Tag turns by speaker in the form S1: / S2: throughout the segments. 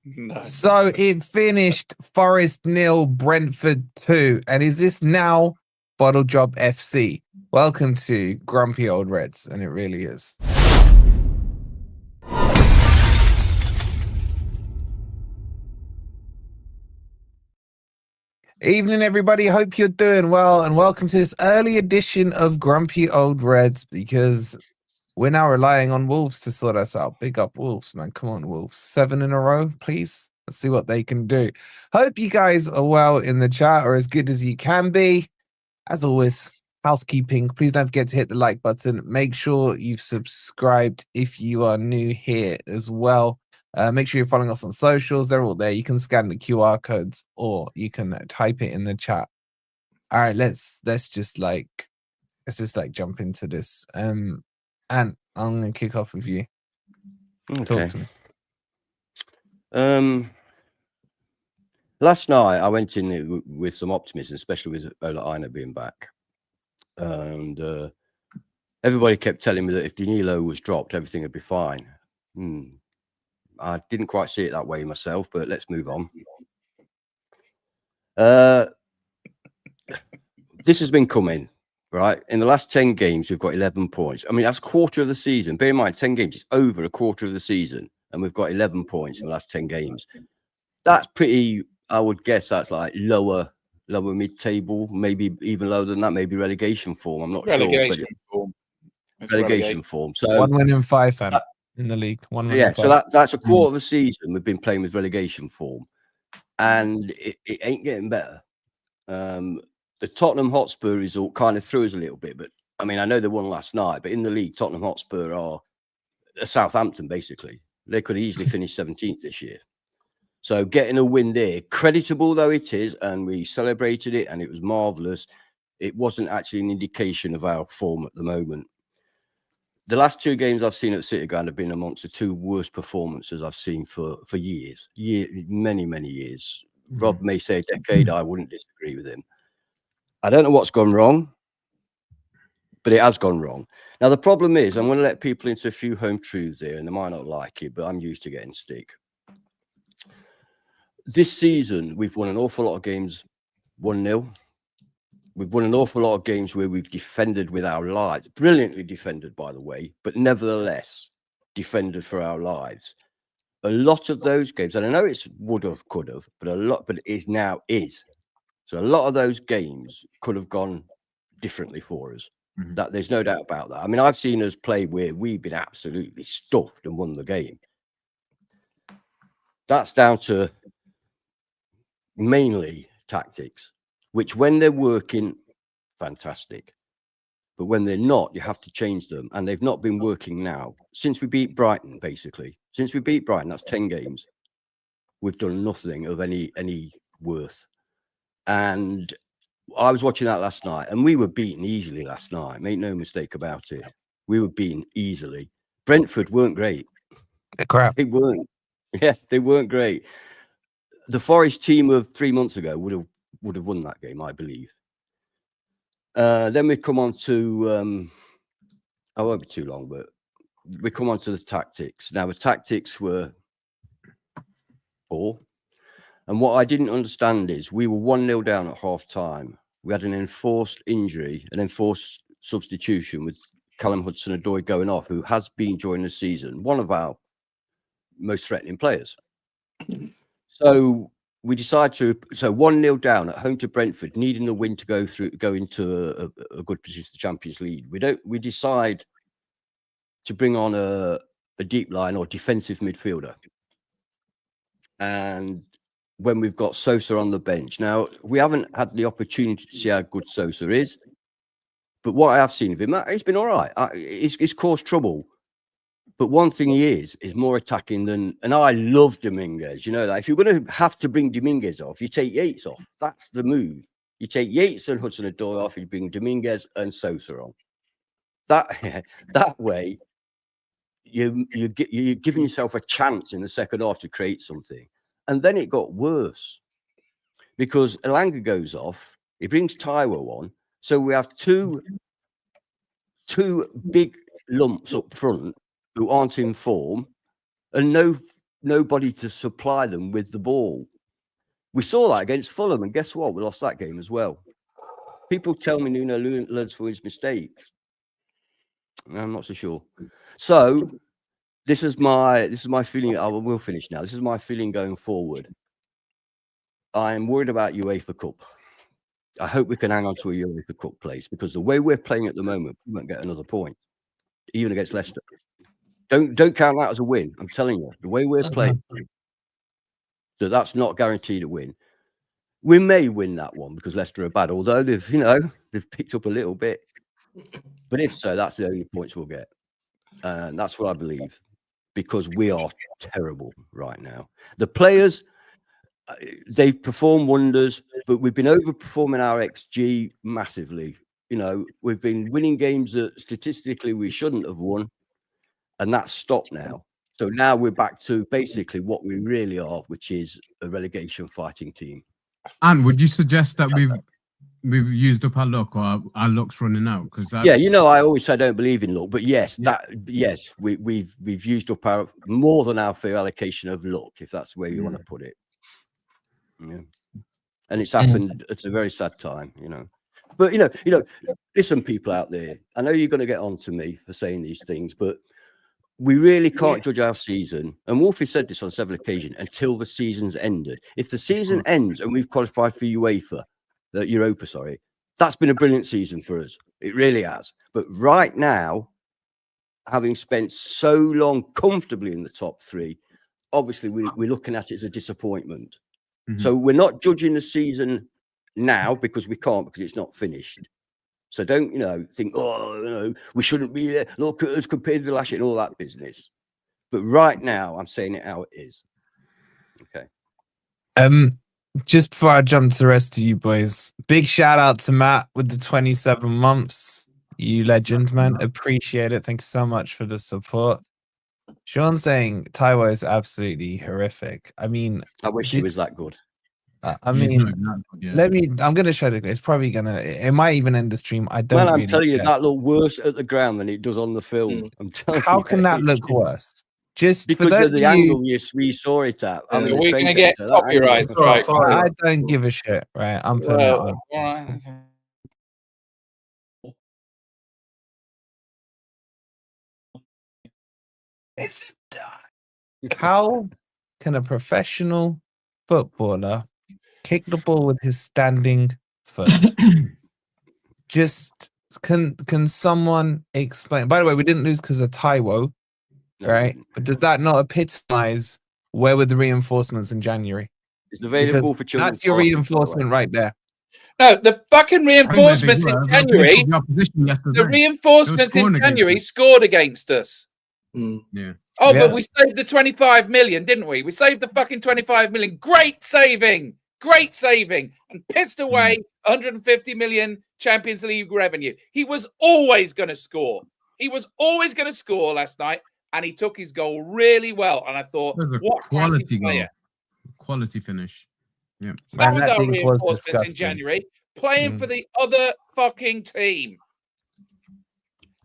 S1: No.
S2: So it finished Forest 0, Brentford 2. And is this now Bottle Job FC? Welcome to Grumpy Old Reds, and it really is. Evening, everybody. Hope you're doing well, and welcome to this early edition of Grumpy Old Reds, because we're now relying on Wolves to sort us out. Big up Wolves, man. Come on, Wolves. 7 in a row, please. Let's see what they can do. Hope you guys are well in the chat, or as good as you can be. As always, housekeeping. Please don't forget to hit the like button. Make sure you've subscribed if you are new here as well. Make sure you're following us on socials. They're all there. You can scan the QR codes or you can type it in the chat. All right, let's just jump into this. And I'm gonna kick off with you.
S3: Okay.
S2: Talk to me.
S3: Last night I went in with some optimism, especially with Ola Aina being back, and everybody kept telling me that if Danilo was dropped, everything would be fine. I didn't quite see it that way myself, but let's move on. This has been coming, right? In the last 10 games, we've got 11 points. I mean, that's a quarter of the season. Bear in mind, 10 games is over a quarter of the season, and we've got 11 points in the last 10 games. That's pretty, I would guess that's like lower mid-table, maybe even lower than that, maybe relegation form. I'm not sure. But relegation form. So
S2: 1 win in 5, fam, in the league. 1 win in 5.
S3: So that's a quarter of the season we've been playing with relegation form, and it ain't getting better. The Tottenham Hotspur result kind of threw us a little bit, but I mean, I know they won last night, but in the league, Tottenham Hotspur are Southampton, basically. They could easily finish 17th this year. So getting a win there, creditable though it is, and we celebrated it and it was marvellous, it wasn't actually an indication of our form at the moment. The last 2 games I've seen at City Ground have been amongst the 2 worst performances I've seen for years, many years. Rob may say a decade, I wouldn't disagree with him. I don't know what's gone wrong, but it has gone wrong. Now, the problem is, I'm going to let people into a few home truths here, and they might not like it, but I'm used to getting stick. This season, we've won an awful lot of games 1-0. We've won an awful lot of games where we've defended with our lives. Brilliantly defended, by the way, but nevertheless, defended for our lives. A lot of those games, and I know it's would have, could have, but it is now is. So a lot of those games could have gone differently for us. That there's no doubt about that. I mean, I've seen us play where we've been absolutely stuffed and won the game. That's down to mainly tactics, which when they're working, fantastic. But when they're not, you have to change them. And they've not been working now. Since we beat Brighton, basically. Since we beat Brighton, that's 10 games. We've done nothing of any worth. And I was watching that last night, and we were beaten easily last night. Make no mistake about it. We were beaten easily. Brentford weren't great.
S2: They're crap.
S3: They weren't. Yeah, they weren't great. The Forest team of 3 months ago would have won that game, I believe. Then we come on to, I won't be too long, but we come on to the tactics. Now, the tactics were poor. And what I didn't understand is we were 1-0 down at half time. We had an enforced injury, an enforced substitution with Callum Hudson-Odoi going off, who has been during the season one of our most threatening players. So we decided to, 1-0 down at home to Brentford, needing a win to go into a good position for the Champions League. We decide to bring on a deep line or defensive midfielder. And when we've got Sosa on the bench. Now, we haven't had the opportunity to see how good Sosa is, but what I have seen of him, he's been all right. He's caused trouble. But one thing he is more attacking than, and I love Dominguez. You know that if you're going to have to bring Dominguez off, you take Yates off. That's the move. You take Yates and Hudson-Odoi off, you bring Dominguez and Sosa on. That way, you're giving yourself a chance in the second half to create something. And then it got worse because Elanga goes off. He brings Taiwo on. So we have two big lumps up front who aren't in form and no nobody to supply them with the ball. We saw that against Fulham, and guess what? We lost that game as well. People tell me Nuno learns from his mistakes. I'm not so sure. So this is my feeling. I will finish now. This is my feeling going forward. I'm worried about UEFA Cup. I hope we can hang on to a UEFA Cup place, because the way we're playing at the moment, we won't get another point, even against Leicester. Don't count that as a win. I'm telling you, the way we're playing, that's not guaranteed a win. We may win that one because Leicester are bad, although they've picked up a little bit. But if so, that's the only points we'll get. And that's what I believe, because we are terrible right now. The players, they've performed wonders, but we've been overperforming our XG massively. We've been winning games that statistically we shouldn't have won, and that's stopped now. So now we're back to basically what we really are, which is a relegation fighting team.
S1: And would you suggest that we've used up our luck, or our luck's running out? Because
S3: I always say I don't believe in luck, but yes, we've used up our more than our fair allocation of luck, if that's where you want to put it. Yeah, and it's happened at a very sad time, But listen, people out there, I know you're going to get on to me for saying these things, but we really can't judge our season. And Wolfie said this on several occasions, until the season's ended. If the season ends and we've qualified for Europa, that's been a brilliant season for us. It really has. But right now, having spent so long comfortably in the top three, obviously we're looking at it as a disappointment. So we're not judging the season now, because we can't, because it's not finished. So don't, think, we shouldn't be there. Look at us compared to the last year and all that business. But right now, I'm saying it how it is. Okay.
S2: Just before I jump to the rest of you boys, big shout out to Matt with the 27 months. You legend, man. Appreciate it. Thanks so much for the support. Sean saying Taiwo is absolutely horrific. I mean,
S3: I wish he was that good.
S2: I'm going to show it. It's probably it might even end the stream. I don't.
S3: Well, I'm telling you, that looked worse at the ground than it does on the film. I'm telling you.
S2: How can that look worse? Just
S3: because of the angle we saw it at. I mean,
S4: we're going to get copyright. Right.
S2: I don't give a shit. Right, I'm putting that on.
S4: Right.
S2: How can a professional footballer kick the ball with his standing foot? Just can someone explain? By the way, we didn't lose because of Taiwo, right? But does that not epitomize where were the reinforcements in January?
S3: It's available for children.
S2: That's your reinforcement right there.
S4: No, the fucking reinforcements in January. The reinforcements in January scored against us.
S1: Yeah.
S4: Oh, but we saved the 25 million, didn't we? We saved the fucking 25 million. Great saving, and pissed away 150 million Champions League revenue. He was always going to score. Last night, and he took his goal really well. And I thought, what quality player.
S1: Quality finish. Yeah.
S4: So that was our reinforcements in January, playing for the other fucking team.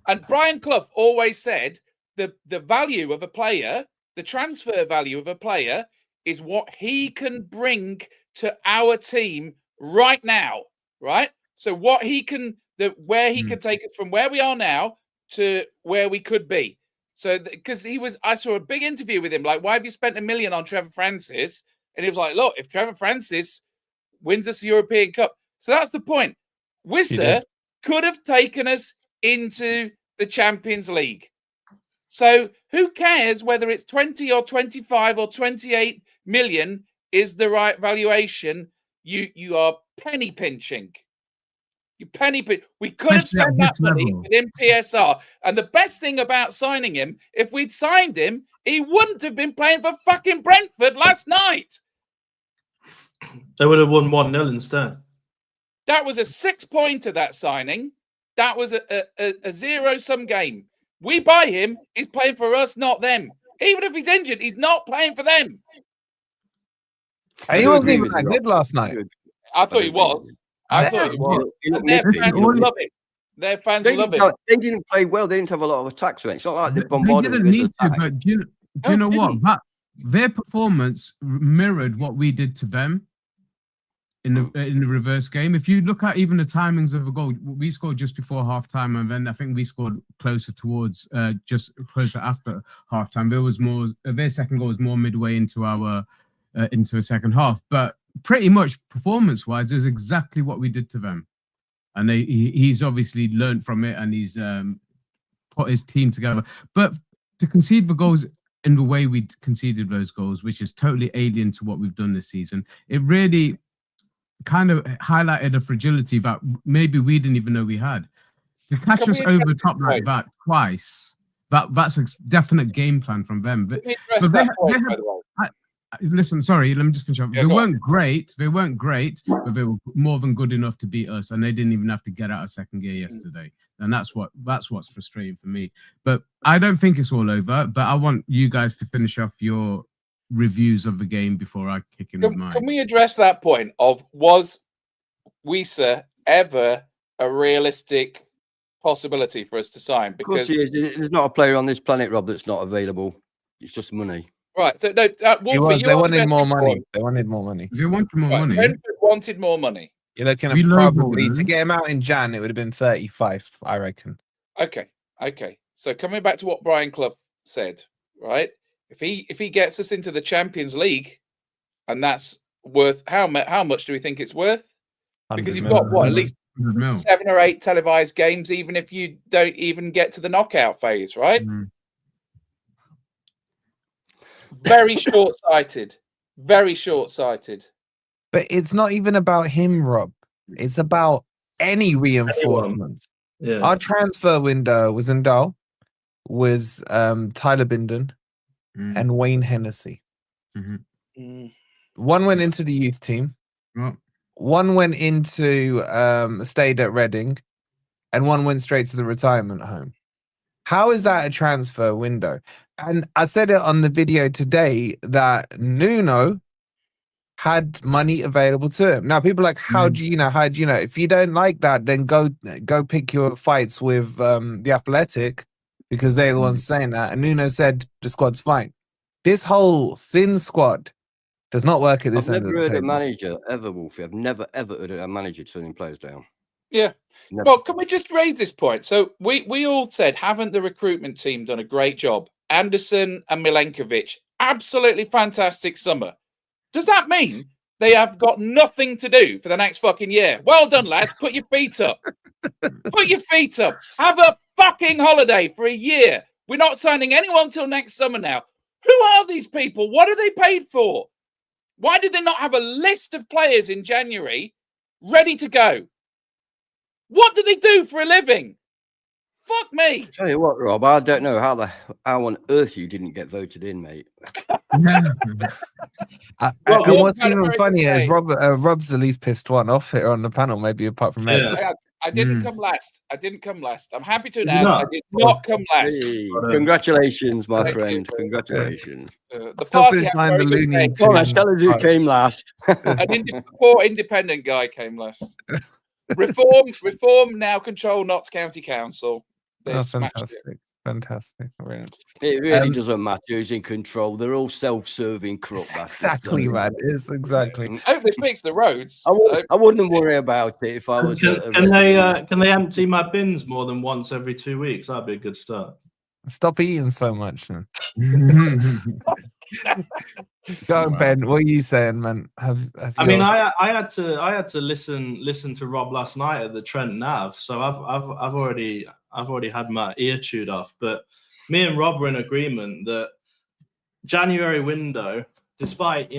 S4: And Brian Clough always said the value of a player, the transfer value of a player, is what he can bring to our team right now, right? So what he can, where he can take it from where we are now to where we could be. So because I saw a big interview with him, like, why have you spent $1 million on Trevor Francis? And he was like, look, if Trevor Francis wins us the European Cup. So that's the point. Wissa could have taken us into the Champions League. So who cares whether it's 20 or 25 or 28 million is the right valuation? You are penny pinching. We could have spent that money within PSR. And the best thing about signing him, if we'd signed him, he wouldn't have been playing for fucking Brentford last night.
S5: They would have won 1-0 instead.
S4: That was a 6-pointer, that signing. That was a zero-sum game. We buy him, he's playing for us, not them. Even if he's injured, he's not playing for them.
S2: And he wasn't even that good last night.
S4: I thought he was. Their fans love it. Their fans love it.
S3: They didn't play well. They didn't have a lot of attacks. So it's not like they bombarded.
S1: They didn't need to, but do you know what? their performance mirrored what we did to them in the reverse game. If you look at even the timings of a goal, we scored just before halftime, and then I think we scored closer towards just closer after halftime. There was more. Their second goal was more midway into the second half, but pretty much performance-wise, it was exactly what we did to them. And he's obviously learned from it, and he's put his team together. But to concede the goals in the way we conceded those goals, which is totally alien to what we've done this season, it really kind of highlighted a fragility that maybe we didn't even know we had. To catch us over the top like that twice, that's a definite game plan from them. But listen, sorry, let me just finish up. They weren't great, but they were more than good enough to beat us, and they didn't even have to get out of second gear yesterday. And that's what's frustrating for me. But I don't think it's all over. But I want you guys to finish off your reviews of the game before I kick in with mine.
S4: Can we address that point of, was Wissa ever a realistic possibility for us to sign? Because
S3: there's not a player on this planet, Rob, that's not available. It's just money.
S4: Right. So no, Wolfie,
S2: they wanted more money. They wanted more money.
S1: They wanted more money.
S4: Brentford wanted more money.
S2: You're looking at probably to get him out in Jan, it would have been 35, I reckon.
S4: Okay. So coming back to what Brian Clough said, right? If he gets us into the Champions League, and that's worth how much do we think it's worth? Because you've got at least 7 or 8 televised games, even if you don't even get to the knockout phase, right? Very short-sighted. Very short-sighted.
S2: But it's not even about him, Rob. It's about any reinforcements.
S5: Yeah.
S2: Our transfer window was Tyler Binden and Wayne Hennessy. One went into the youth team. One went into stayed at Reading, and one went straight to the retirement home. How is that a transfer window? And I said it on the video today that Nuno had money available to him. Now people are like, how do you know? How do you know? If you don't like that, then go pick your fights with the Athletic, because they're the ones saying that. And Nuno said the squad's fine. This whole thin squad does not work at this end of the table.
S3: I've never heard a manager ever, Wolfie. I've never ever heard a manager turning players down.
S4: Yeah. Never. Well, can we just raise this point? So we all said, haven't the recruitment team done a great job? Anderson and Milenkovic, absolutely fantastic summer. Does that mean they have got nothing to do for the next fucking year? Well done, lads. Put your feet up. Put your feet up. Have a fucking holiday for a year. We're not signing anyone till next summer now. Who are these people? What are they paid for? Why did they not have a list of players in January ready to go? What do they do for a living? Fuck me.
S3: Tell you what, Rob, I don't know how on earth you didn't get voted in, mate.
S2: What's even funnier is Rob's the least pissed one off here on the panel, maybe apart from Ed.
S4: I didn't come last. I'm happy to announce I did not come last.
S3: Hey, congratulations, my friend. Congratulations.
S4: The party had very good day.
S3: Come on, tell us who came last.
S4: An poor independent guy came last. Reform now control Notts County Council.
S2: Fantastic. Brilliant.
S3: It really doesn't matter who's in control. They're all self-serving corrupt.
S2: Exactly, man. It's exactly.
S4: I hope they fix the roads.
S3: I wouldn't worry about it if I was.
S5: Can they empty my bins more than once every 2 weeks? That'd be a good start.
S2: Stop eating so much. Then. Go on, Ben. What are you saying, man?
S5: I had to listen to Rob last night at the Trent Nav, so I've already had my ear chewed off. But me and Rob were in agreement that January window, despite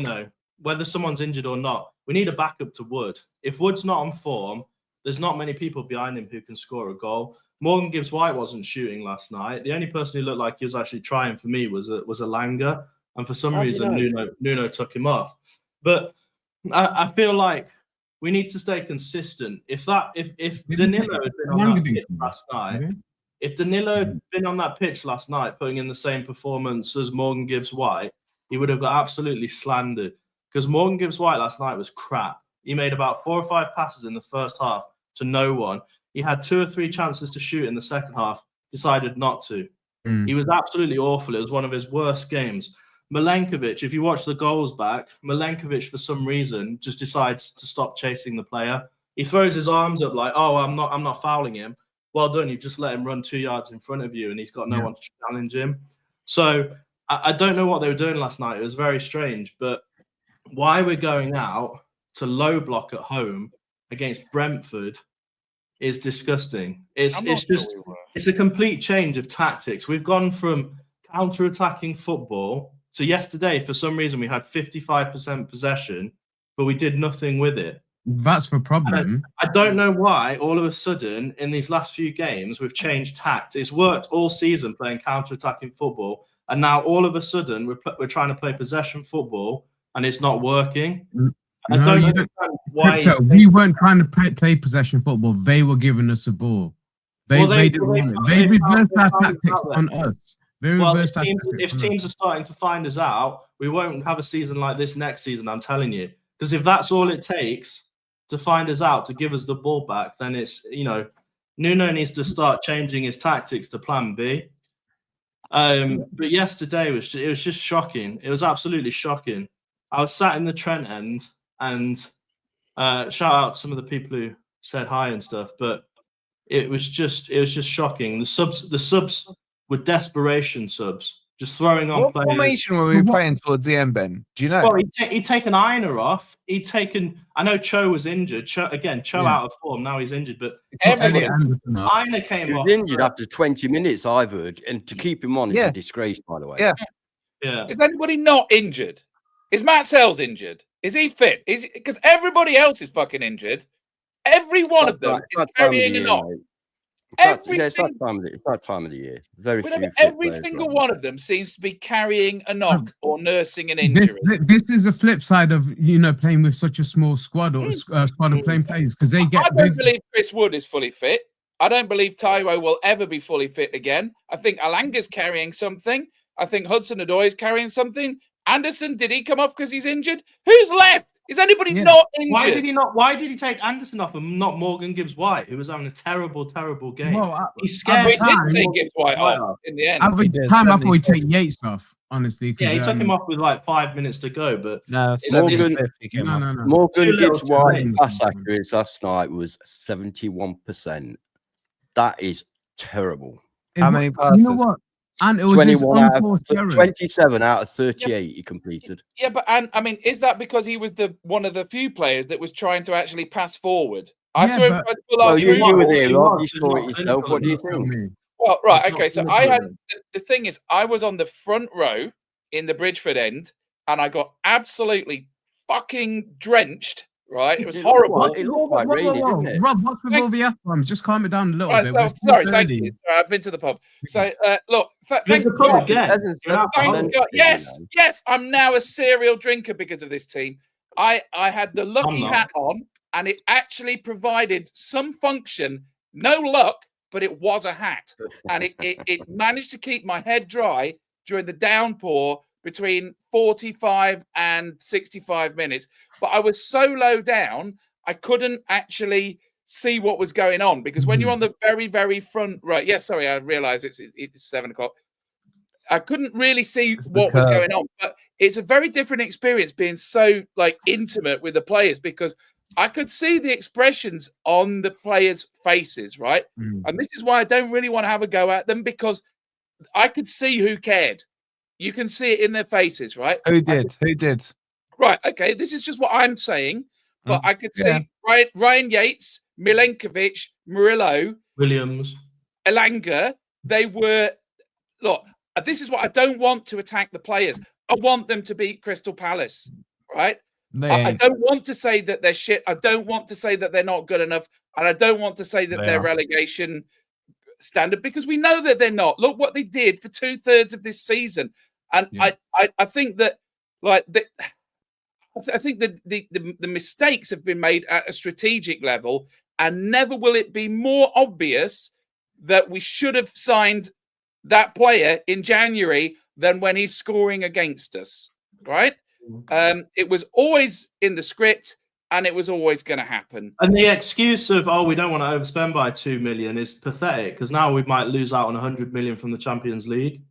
S5: whether someone's injured or not, we need a backup to Wood. If Wood's not on form, there's not many people behind him who can score a goal. Morgan Gibbs-White wasn't shooting last night. The only person who looked like he was actually trying for me was a Langer. And for some reason, Nuno took him off. But I feel like we need to stay consistent. If Danilo had been on that pitch last night, if Danilo had been on that pitch last night, putting in the same performance as Morgan Gibbs-White, he would have got absolutely slandered. Because Morgan Gibbs-White last night was crap. He made about 4 or 5 passes in the first half to no one. He had 2 or 3 chances to shoot in the second half, decided not to. He was absolutely awful. It was one of his worst games. Milenkovic, if you watch the goals back, Milenkovic for some reason just decides to stop chasing the player. He throws his arms up like, "Oh, I'm not fouling him." Well done, you just let him run 2 yards in front of you, and he's got no one to challenge him. So I don't know what they were doing last night. It was very strange. But why we're going out to low block at home against Brentford is disgusting. It's a complete change of tactics. We've gone from counter-attacking football to yesterday. For some reason, we had 55% possession, but we did nothing with it.
S1: That's the problem.
S5: I don't know why all of a sudden in these last few games we've changed tact. It's worked all season playing counter-attacking football, and now all of a sudden we're trying to play possession football, and it's not working. I don't understand why.
S1: We weren't trying to play possession football. They were giving us a ball. They reversed our tactics on us.
S5: If teams are starting to find us out, we won't have a season like this next season, I'm telling you. Because if that's all it takes to find us out, to give us the ball back, then it's, Nuno needs to start changing his tactics to plan B. But yesterday it was just shocking. It was absolutely shocking. I was sat in the Trent end, and shout out some of the people who said hi and stuff, but it was just shocking. The subs were desperation subs, just throwing on players.
S2: What formation were we playing towards the end, Ben? Do you know?
S5: Well, he'd taken Aina off. I know Cho was injured. Cho out of form. Now he's injured, but Aina came off.
S3: He was injured after 20 minutes, I've heard. And to keep him on is a disgrace, by the way.
S5: Yeah.
S4: Is anybody not injured? Is Matt Sells injured? Is he fit? Because everybody else is fucking injured. Every one of them is carrying a knock.
S3: It's that time of the year.
S4: Every single one of them seems to be carrying a knock or nursing an injury.
S1: This is a flip side of playing with such a small squad or squad of playing players, because I
S4: don't believe Chris Wood is fully fit. I don't believe Taiwo will ever be fully fit again. I think Alanga's carrying something. I think Hudson-Odoi is carrying something. Anderson, did he come off because he's injured? Who's left? Is anybody not injured?
S5: Why did he take Anderson off and not Morgan Gibbs-White, who was having a terrible game?
S1: Well,
S5: he's scared.
S4: We did take Gibbs-White off in the end.
S1: Every time I thought we'd take Yates off, honestly.
S5: Yeah, he took him off with like 5 minutes to go, but
S3: Morgan Gibbs-White pass accuracy last night was 71%. That is terrible.
S2: How many passes?
S1: You know what? And it was
S3: 27 out of 38 he completed.
S4: Yeah, but I mean, is that because he was one of the few players that was trying to actually pass forward? I saw him pull out.
S3: You were there, Rob. You saw it yourself. What do you think?
S4: Well, right, okay. So the thing is, I was on the front row in the Bridgeford end, and I got absolutely fucking drenched. Right, it was horrible.
S3: It looked like raining, didn't it?
S1: Rob, what's with all the F-bombs? Just calm it down a little bit.
S4: Sorry, thank you. Sorry, I've been to the pub. So, look, thank God. Yes, I'm now a serial drinker because of this team. I had the lucky hat on, and it actually provided some function. No luck, but it was a hat, and it managed to keep my head dry during the downpour between 45 and 65 minutes. But I was so low down, I couldn't actually see what was going on, because when you're on the very, very front row, I realize it's 7 o'clock. I couldn't really see what was going on, but it's a very different experience being so intimate with the players, because I could see the expressions on the players' faces, right? And this is why I don't really want to have a go at them, because I could see who cared. You can see it in their faces, right?
S2: Who did?
S4: Right, okay, this is just what I'm saying, but I could see Ryan Yates, Milenkovic, Murillo,
S5: Williams,
S4: Elanga. They were, look, this is what I don't want to attack the players. I want them to beat Crystal Palace, right? I don't want to say that they're shit. I don't want to say that they're not good enough. And I don't want to say that they're relegation standard, because we know that they're not. Look what they did for 2/3 of this season. And I think that, I think that the mistakes have been made at a strategic level, and never will it be more obvious that we should have signed that player in January than when he's scoring against us, right? It was always in the script, and it was always going to happen.
S5: And the excuse of, we don't want to overspend by 2 million is pathetic, because now we might lose out on 100 million from the Champions League.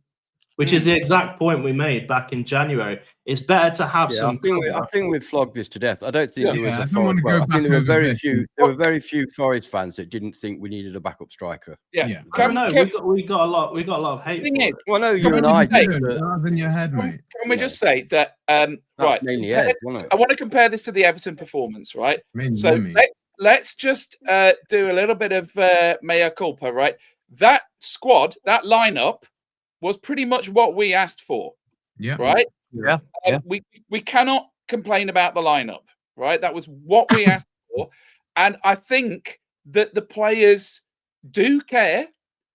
S5: which is the exact point we made back in January. It's better to have some.
S3: I think we've flogged this to death. I don't think there was
S1: I
S3: a
S1: don't want to
S3: Forest.
S1: go
S3: I think
S1: back
S3: there were
S1: over
S3: very
S1: this.
S3: few. There were very few Forest fans that didn't think we needed a backup striker.
S4: Yeah.
S5: I don't know. We got a lot. We got a lot of hate. For it.
S3: Well, no, you
S1: What
S3: and
S1: did
S3: I
S1: you
S3: did.
S1: do?
S3: But
S1: That was in your head, mate.
S4: Can we just say that? Right.
S3: mainly Ed, wasn't it?
S4: I want to compare this to the Everton performance, right?
S1: Mainly
S4: So
S1: me.
S4: let's just do a little bit of mea culpa, right? That squad, that lineup, was pretty much what we asked for,
S1: Yeah.
S4: right?
S2: Yeah.
S4: We cannot complain about the lineup, right? That was what we asked for, and I think that the players do care,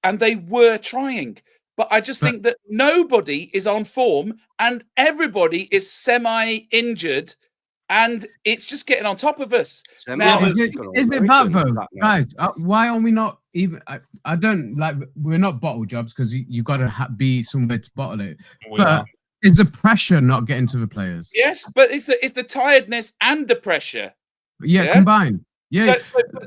S4: and they were trying. But I just think that nobody is on form, and everybody is semi-injured. And it's just getting on top of us. Now,
S1: Is it that though, guys? Why are we not even? I don't like. We're not bottle jobs because you got to be somewhere to bottle it. But is the pressure not getting to the players?
S4: Yes, but it's the tiredness and the pressure.
S1: Yeah, combined. Yeah.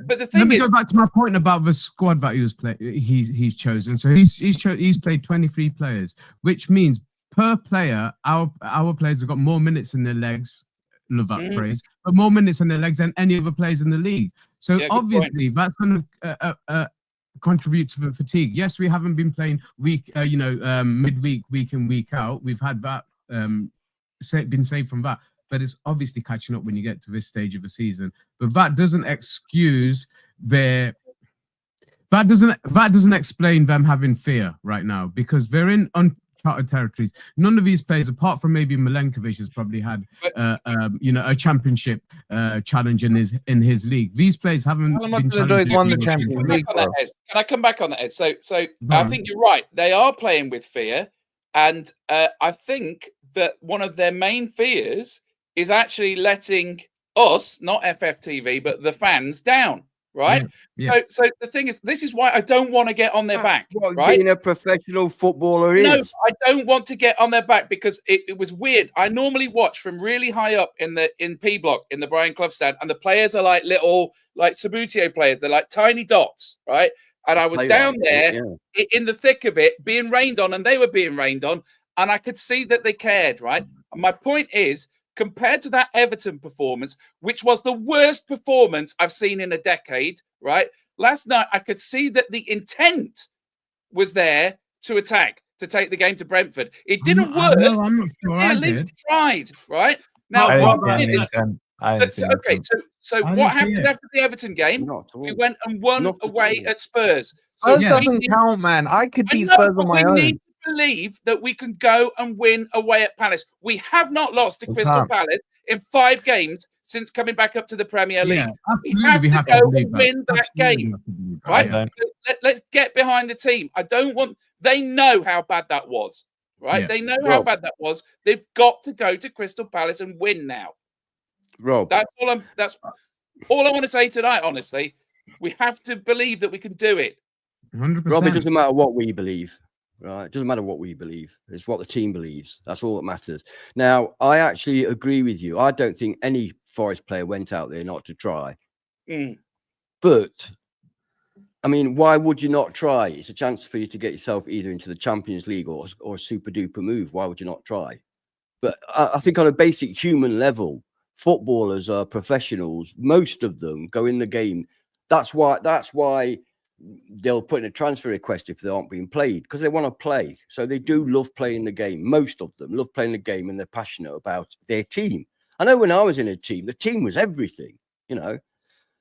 S4: But the thing
S1: Let me
S4: is,
S1: go back to my point about the squad that he's chosen. So he's played 23 players, which means per player, our players have got more minutes in their legs. Love that phrase, but more minutes in their legs than any other players in the league. So obviously that's going to contribute to the fatigue. Yes, we haven't been playing midweek, week in, week out. We've had that been saved from that, but it's obviously catching up when you get to this stage of the season. But that doesn't excuse that doesn't explain them having fear right now because they're in uncharted territories. None of these players, apart from maybe Milenkovic, has probably had a championship challenge in his league. These players haven't been challenged.
S2: Won the Champions League.
S4: Can I come back on that, Ed? So I think you're right. They are playing with fear, and I think that one of their main fears is actually letting us, not FFTV, but the fans down. Right.
S1: Yeah.
S4: So the thing is, this is why I don't want to get on their back.
S3: What
S4: right.
S3: Being a professional footballer is.
S4: No, I don't want to get on their back because it was weird. I normally watch from really high up in P block in the Brian Clough stand, and the players are like little Sabutio players. They're like tiny dots, right? And I was down there in the thick of it, being rained on, and they were being rained on, and I could see that they cared, right? And my point is, compared to that Everton performance, which was the worst performance I've seen in a decade, right? Last night, I could see that the intent was there to attack, to take the game to Brentford. It didn't work.
S1: I'm not sure
S4: they at least tried, right? Now, so what happened after the Everton game? We went and won away at Spurs. So
S2: Spurs doesn't count, man. I could beat Spurs on my own.
S4: Need to believe that we can go and win away at Palace. We have not lost to Crystal Palace in 5 games since coming back up to the Premier League. We have to go and win that game, right? So let's get behind the team. I don't want. They know how bad that was, right?
S1: Yeah.
S4: They know how bad that was. They've got to go to Crystal Palace and win now.
S3: Rob,
S4: that's all I want to say tonight. Honestly, we have to believe that we can do it.
S1: 100%.
S3: Rob, it doesn't matter what we believe. Right, it doesn't matter what we believe. It's what the team believes. That's all that matters. Now, I actually agree with you. I don't think any Forest player went out there not to try. But, I mean, why would you not try? It's a chance for you to get yourself either into the Champions League or a super duper move. Why would you not try? But I think on a basic human level, footballers are professionals. Most of them go in the game. That's why they'll put in a transfer request if they aren't being played, because they want to play. So they do love playing the game. Most of them love playing the game, and they're passionate about their team. I know when I was in a team, the team was everything,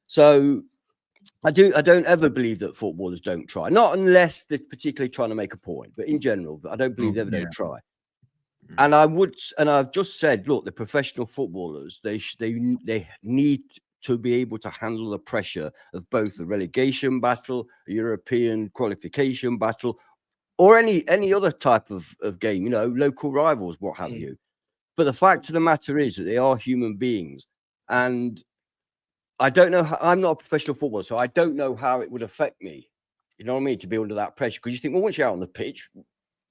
S3: So I don't ever believe that footballers don't try, not unless they're particularly trying to make a point. But in general, I don't believe they ever don't try. And I've just said, look, the professional footballers, they need to be able to handle the pressure of both a relegation battle, a European qualification battle, or any other type of game, local rivals, what have you. But the fact of the matter is that they are human beings. And I don't know how, I'm not a professional footballer, so I don't know how it would affect me, you know what I mean, to be under that pressure. Because you think, well, once you're out on the pitch,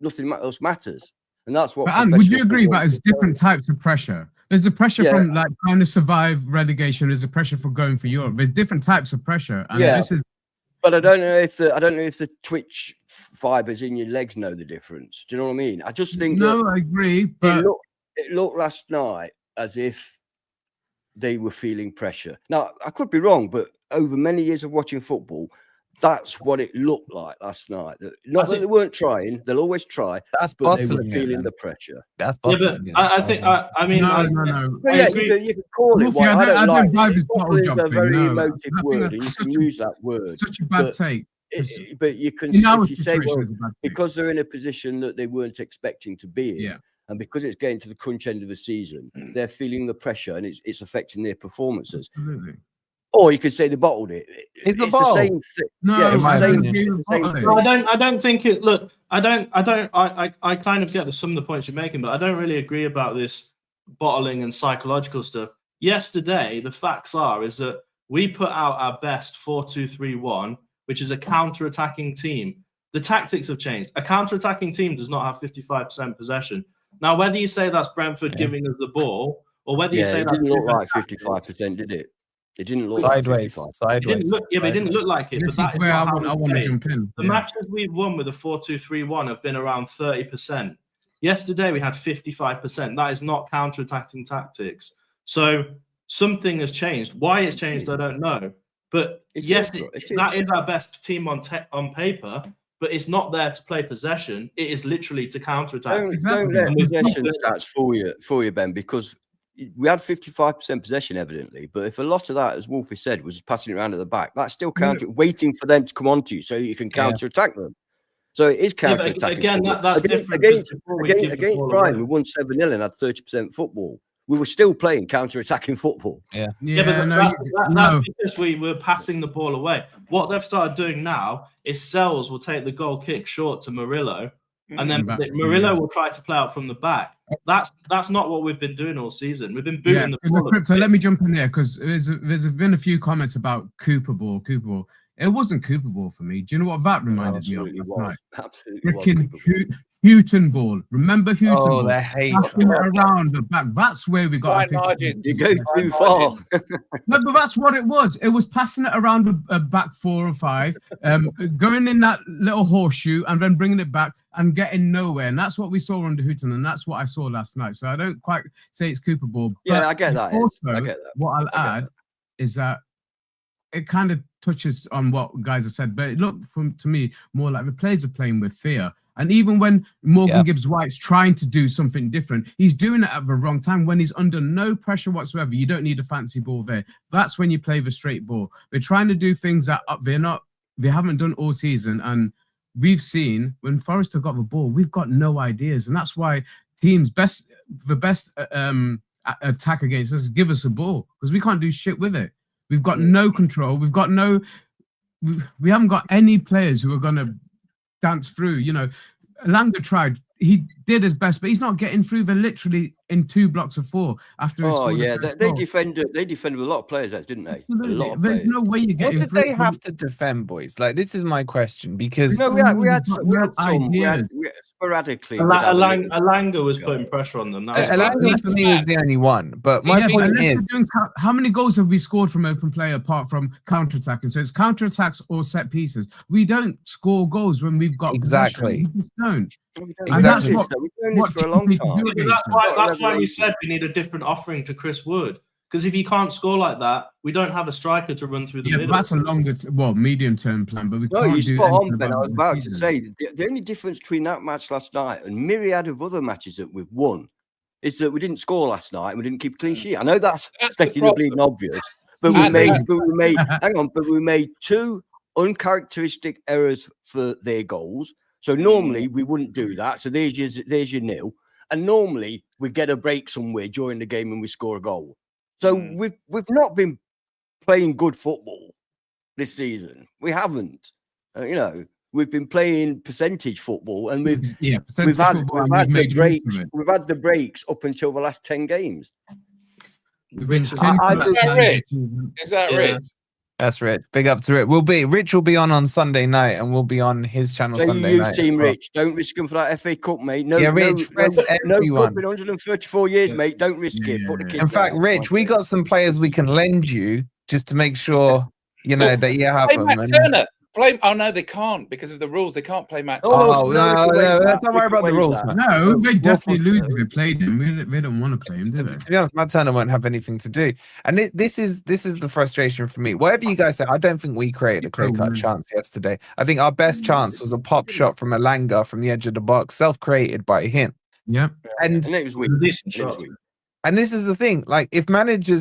S3: nothing else matters. And that's what.
S1: And would you agree that it's different types of pressure? There's the pressure from trying to survive relegation. There's the pressure for going for Europe. There's different types of pressure. And this is
S3: But I don't know if the twitch fibers in your legs know the difference. Do you know what I mean? I just think
S1: I agree, but
S3: it looked last night as if they were feeling pressure. Now, I could be wrong, but over many years of watching football, that's what it looked like last night. Not that they weren't trying; they'll always try.
S2: That's
S3: but they were
S2: bustling
S3: feeling the pressure.
S2: That's
S5: Yeah,
S2: bustling.
S5: but I think no.
S3: Well, yeah, you can call it.
S1: Wolfie,
S3: I don't like
S1: buy
S3: it.
S1: this bottle
S3: It's
S1: job
S3: a
S1: thing,
S3: very
S1: no.
S3: emotive word, and you can use that word.
S1: Such a bad take.
S3: But you can,
S1: In our
S3: if you say,
S1: situation,
S3: well,
S1: it's a bad take.
S3: because they're in a position that they weren't expecting to be in,
S1: Yeah.
S3: and because it's getting to the crunch end of the season, they're feeling the pressure, and it's affecting their performances.
S1: Absolutely.
S3: Or you could say they bottled it.
S2: It's the
S3: same thing.
S1: No,
S3: Yeah, it's
S2: I
S3: the
S2: don't
S3: same.
S1: agree with
S3: it's the same
S1: bottling.
S3: thing.
S5: No, I don't think it. Look, I kind of get some of the points you're making, but I don't really agree about this bottling and psychological stuff. Yesterday, the facts is that we put out our best 4-2-3-1, which is a counter-attacking team. The tactics have changed. A counter-attacking team does not have 55% possession. Now, whether you say that's Brentford giving us the ball, or whether you say
S3: it
S5: that's
S3: didn't look like 55%, did it? It didn't look
S2: Sideways.
S3: like 55%.
S5: it didn't look, it didn't look like it.
S1: This
S5: But
S1: is
S5: that is
S1: where I
S5: not how
S1: want to
S5: we
S1: jump in.
S5: The
S1: Yeah.
S5: matches we've won with a 4-2-3-1 have been around 30%. Yesterday we had 55%. That is not counter-attacking tactics. So something has changed. Why it's changed, I don't know. But yes, that is our best team on paper. But it's not there to play possession. It is literally to counter-attack.
S3: Don't let possession stats fool you, Ben, because we had 55% possession, evidently. But if a lot of that, as Wolfie said, was passing it around at the back, that's still waiting for them to come onto you so you can counter-attack them. So it is counter-attacking.
S5: Again, that's different.
S3: Against Brighton, we won 7-0 and had 30% football. We were still playing counter-attacking football.
S5: But that's because we were passing the ball away. What they've started doing now is Selhurst will take the goal kick short to Murillo, and then Murillo will try to play out from the back. That's not what we've been doing all season. We've been booting the ball.
S1: Crypto, let me jump in there because there's been a few comments about Cooper ball. It wasn't Cooper ball for me. Do you know what that reminded me of last night?
S3: Absolutely.
S1: Houghton ball. Remember Houghton ball?
S2: Oh, the hate.
S1: Passing it around the back. That's where we got.
S3: You go too far.
S1: No, but that's what it was. It was passing it around a back 4 or 5, going in that little horseshoe and then bringing it back and getting nowhere. And that's what we saw under Houghton, and that's what I saw last night. So I don't quite say it's Cooper ball.
S3: Yeah, I get that.
S1: Also,
S3: I get that.
S1: What I'll add is that it kind of touches on what guys have said, but it looked to me more like the players are playing with fear. And even when Morgan Gibbs-White's trying to do something different, he's doing it at the wrong time when he's under no pressure whatsoever. You don't need a fancy ball there. That's when you play the straight ball. They're trying to do things that they haven't done all season. And we've seen when Forest have got the ball, we've got no ideas. And that's why teams the best attack against us is give us a ball because we can't do shit with it. We've got no control. We haven't got any players who are going to dance through. You know, Langer tried. He did his best, but he's not getting through. They're literally in 2 blocks of 4 after.
S3: They defended with a lot of players, didn't they?
S1: Absolutely. There's no way you're getting.
S2: What did they have to defend, boys? Like, this is my question because
S3: we had sporadically.
S5: Alanga was putting pressure on them.
S2: Alanga for me was the only one. But my point is,
S1: how many goals have we scored from open play apart from counter-attacking? So it's counter-attacks or set pieces. We don't score goals when we've got
S2: exactly.
S1: We just don't.
S3: And that's what for a long time.
S5: That's why we said we need a different offering to Chris Wood. Because if you can't score like that, we don't have a striker to run through the middle.
S1: That's a medium-term plan. But we can't do
S3: spot on, Ben. I was about to say the only difference between that match last night and myriad of other matches that we've won is that we didn't score last night and we didn't keep a clean sheet. I know that's sticking the bleeding obvious, but we made 2 uncharacteristic errors for their goals. So normally we wouldn't do that. So there's your nil. And normally we get a break somewhere during the game and we score a goal. So we've not been playing good football this season. We haven't. We've been playing percentage football, and we've had the breaks up until the last 10 games.
S4: Is that Rich?
S2: That's Rich. Big up to Rich. Rich will be on Sunday night, and we'll be on his channel Sunday night.
S3: Team Rich. Don't risk him for that FA Cup, mate. No,
S2: Rich.
S3: No cup in 134 years, mate. Don't risk it. Put the kids
S2: in fact, Rich, we got some players we can lend you just to make sure that you have them.
S4: Turner. Play. Oh no, they can't because of the rules. They can't play Matt.
S2: Oh,
S3: no,
S2: don't worry about the rules, man.
S1: No, they definitely lose if they played him. They don't want to play him, do they?
S2: To be honest, Matt Turner won't have anything to do. And this is the frustration for me. Whatever you guys say, I don't think we created a clear-cut chance yesterday. I think our best chance was a pop shot from Elanga from the edge of the box, self-created by him.
S1: Yeah.
S3: And it was weak.
S2: And this is the thing. Like, if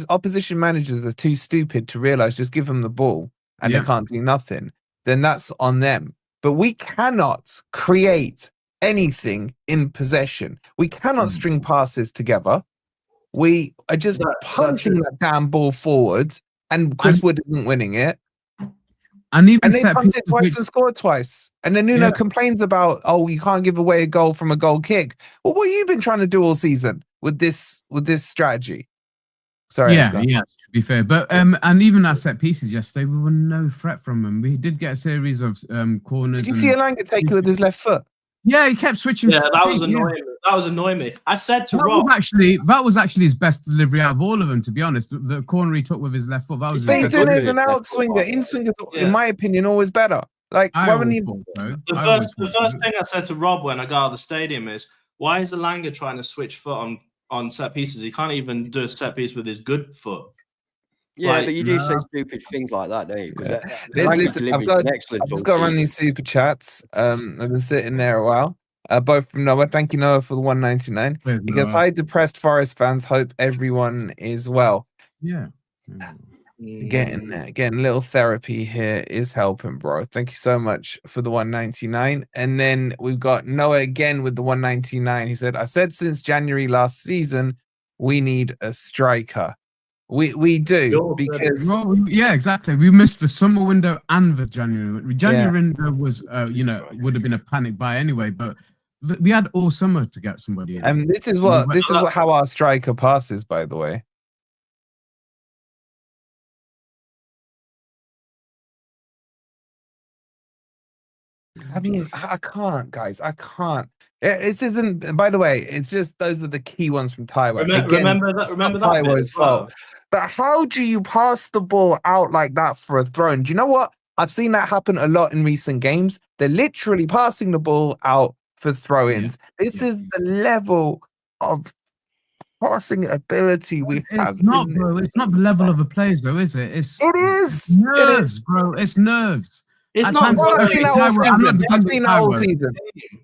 S2: opposition managers are too stupid to realize, just give them the ball and they can't do nothing, then that's on them. But we cannot create anything in possession. We cannot string passes together. We are just punting that damn ball forward, and Chris Wood isn't winning it.
S1: And
S2: they punted twice and scored twice. And then Nuno complains about, you can't give away a goal from a goal kick. Well, what have you been trying to do all season with this strategy? Sorry,
S1: to be fair, but and even our set pieces yesterday, we were no threat from them. We did get a series of corners.
S2: Did you see Elanga take it with his left foot?
S1: Yeah, he kept switching.
S5: Yeah, that was annoying. Yeah. That was annoying me. I said to Rob,
S1: that was actually his best delivery out of all of them. To be honest, the corner he took with his left foot. That was.
S2: But he's doing it as an outswinger. In-swingers, in my opinion, always better. Like, why wouldn't he?
S5: The first thing I said to Rob when I got out of the stadium is, why is Elanga trying to switch foot on set pieces? He can't even do a set piece with his good foot.
S3: Yeah, but you do say stupid things like that, don't you?
S2: Listen, I've just got to run these super chats. I've been sitting there a while. Both from Noah. Thank you, Noah, for the 199. Because hi, depressed Forest fans. Hope everyone is well.
S1: Yeah.
S2: Getting there. Getting a little therapy here is helping, bro. Thank you so much for the 199. And then we've got Noah again with the 199. He said, I said since January last season, we need a striker. We do, because
S1: exactly. We missed the summer window and the January. Window was would have been a panic buy anyway, but we had all summer to get somebody in.
S2: And this is how our striker passes, by the way. I mean, I can't, guys. I can't. This isn't. By the way, it's just those were the key ones from Taiwo.
S5: Remember that.
S2: Taiwo's fault. But how do you pass the ball out like that for a throw? And do you know what? I've seen that happen a lot in recent games. They're literally passing the ball out for throw-ins. This is the level of passing ability we have.
S1: It's not the level of the players, though, is it? It is nerves, bro. It's nerves.
S5: It's not.
S2: I've seen that all season.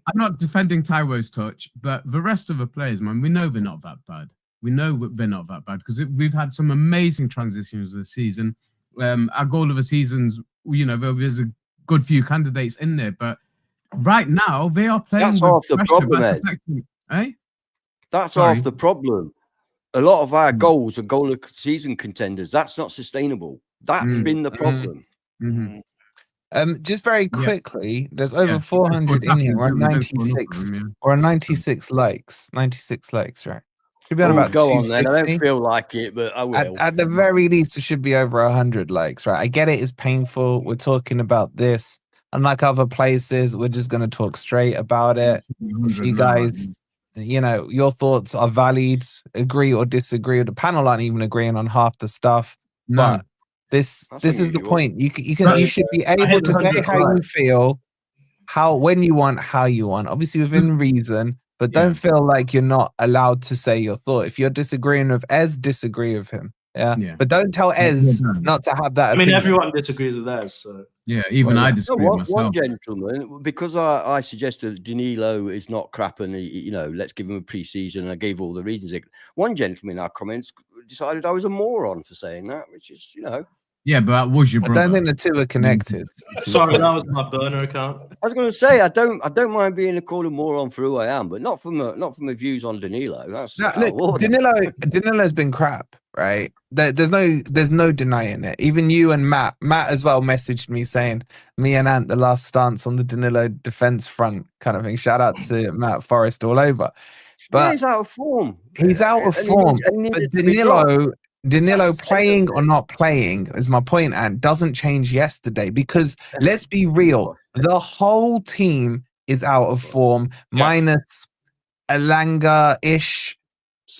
S1: I'm not defending Taiwo's touch, but the rest of the players, man, we know they're not that bad. We know they're not that bad because we've had some amazing transitions this season. Our goal of the season's, there's a good few candidates in there, but right now they are playing.
S3: That's half the problem, Ed. That's half the problem. A lot of our goals are goal of season contenders. That's not sustainable. That's been the problem.
S2: Just very quickly, there's over 400 in here. We're on 96. We're on 96 likes. 96 likes, right? Should be on about
S3: go on then. I don't feel like it, but I will.
S2: At the very least, it should be over 100 likes, right? I get it. It's painful. We're talking about this. Unlike other places, we're just going to talk straight about it. If you guys, your thoughts are valid, agree or disagree. The panel aren't even agreeing on half the stuff. No. But this is the point. You should be able to say how you feel, when you want, how you want. Obviously within reason. But don't feel like you're not allowed to say your thought. If you're disagreeing with Ez, disagree with him. Yeah. But don't tell Ez not to have that opinion.
S5: Everyone disagrees with Ez. So.
S1: Yeah, even I disagree with myself.
S3: One gentleman, because I suggested Danilo is not crap and, let's give him a pre-season. And I gave all the reasons. One gentleman in our comments decided I was a moron for saying that, which is,
S1: Yeah, but that was your brother.
S2: I don't think the two are connected.
S5: Sorry, that was my burner account.
S3: I was going to say I don't mind being called a moron for who I am, but not from my views on Danilo.
S2: Danilo's been crap, right? There's no denying it. Even you and Matt as well messaged me saying me and Ant the last stance on the Danilo defense front kind of thing. Shout out to Matt Forest all over. But
S3: he's out of form.
S2: He's out of form. But Danilo playing or not playing is my point, and doesn't change yesterday because let's be real, the whole team is out of form, minus Elanga-ish.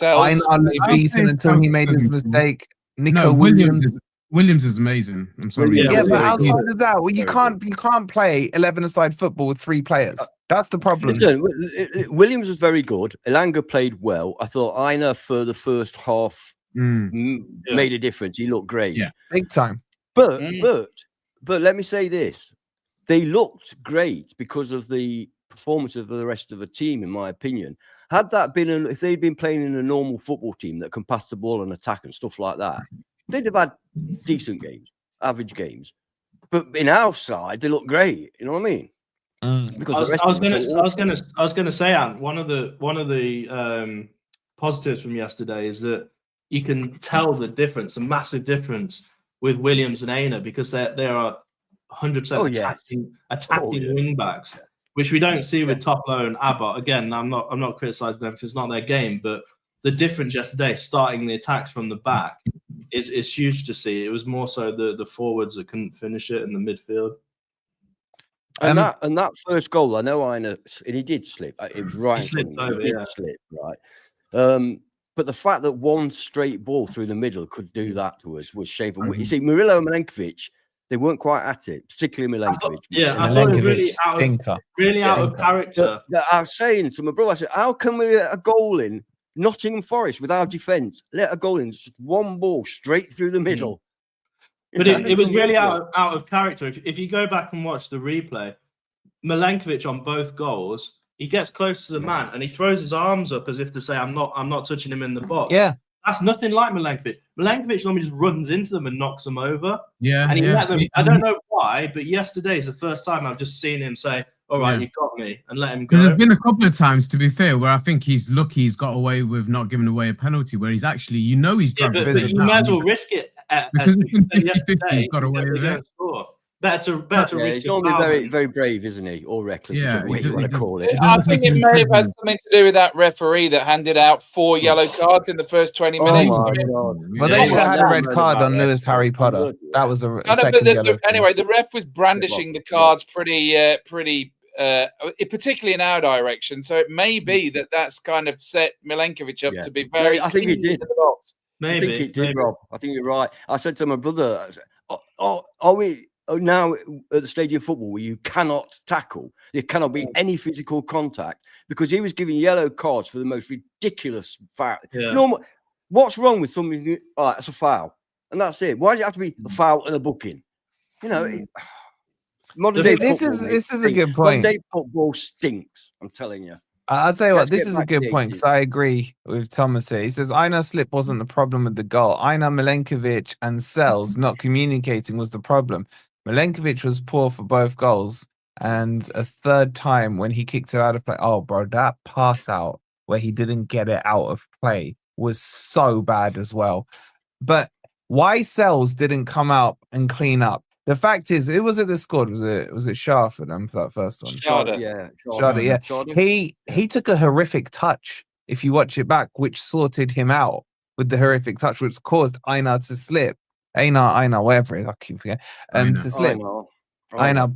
S2: Einar looked decent until he made his mistake. Nico Williams
S1: Williams is amazing. I'm sorry.
S5: Yeah,
S2: Yeah, but
S5: Williams is
S2: outside of that, well, you
S3: Very
S2: can't play 11-a-side football with 3 players. That's the problem.
S3: Listen, Williams was very good. Elanga played well. I thought Aina for the first half made a difference. He looked great.
S1: Yeah.
S2: Big time.
S3: But let me say this. They looked great because of the performance of the rest of the team, in my opinion. Had that been, if they'd been playing in a normal football team that can pass the ball and attack and stuff like that, they'd have had decent games, average games. But in our side, they look great. You know what I mean? Because
S5: I was gonna say, Ant, one of the positives from yesterday is that you can tell the difference, a massive difference with Williams and Aina, because they are 100% attacking wing backs, which we don't see with Toplo and Abbott. Again, I'm not criticizing them because it's not their game, but the difference yesterday, starting the attacks from the back, is huge to see. It was more so the forwards that couldn't finish it in the midfield.
S3: And that first goal, I know Aina, and he did slip. It was right. He did slip, right. But the fact that one straight ball through the middle could do that to us was shameful. You see, Murillo and Milenkovic, they weren't quite at it, particularly Milenkovic.
S5: I thought it really out of character.
S3: I was saying to my brother, I said, how can we let a goal in Nottingham Forest with our defence? Let a goal in, just one ball straight through the middle.
S5: But it was really out of character. If you go back and watch the replay, Milenkovic on both goals, he gets close to the man and he throws his arms up as if to say, I'm not touching him in the box.
S2: Yeah.
S5: That's nothing like Milenkovic. Milenkovic normally just runs into them and knocks them over.
S1: Yeah.
S5: And he let them. I don't know why, but yesterday is the first time I've just seen him say, all right, you got me, and let him go.
S1: There's been a couple of times, to be fair, where I think he's lucky he's got away with not giving away a penalty, where he's actually, he's drunk.
S5: Yeah, but you might as well risk it.
S1: Because it's been 50-50, got away with it.
S5: Better risk.
S3: He's normally very, very brave, isn't he? Or reckless, whichever way you want to call it.
S4: I think it may have had something to do with that referee that handed out 4 yellow cards in the first 20 minutes.
S3: Oh my God.
S2: Well, they should have had a red card on Lewis Harry Potter. That was a second yellow.
S4: Anyway, the ref was brandishing the cards pretty, particularly in our direction. So it may be that's kind of set Milenkovic up to be very.
S3: I think he did.
S5: Maybe
S3: I think he did, Rob. I think you're right. I said to my brother, I said, are we now at the stage of football where you cannot tackle? There cannot be any physical contact, because he was giving yellow cards for the most ridiculous foul.
S5: Yeah.
S3: What's wrong with something? All right, that's a foul, and that's it. Why does it have to be a foul and a booking? Modern day
S2: This is a good point.
S3: Modern day football stinks. I'm telling you.
S2: I'll tell you what, this is a good point, because I agree with Thomas here. He says Aina slip wasn't the problem with the goal. Aina, Milenkovic and Sells not communicating was the problem. Milenkovic was poor for both goals, and a third time when he kicked it out of play. Oh, bro, that pass out where he didn't get it out of play was so bad as well. But why Sells didn't come out and clean up? The fact is, who was it that scored? Was it Shah for them for that first one?
S4: Shada.
S2: Yeah. He took a horrific touch, if you watch it back, which sorted him out with the horrific touch, which caused Aina to slip. Aina, whatever it is, I keep forgetting. To slip. Aina.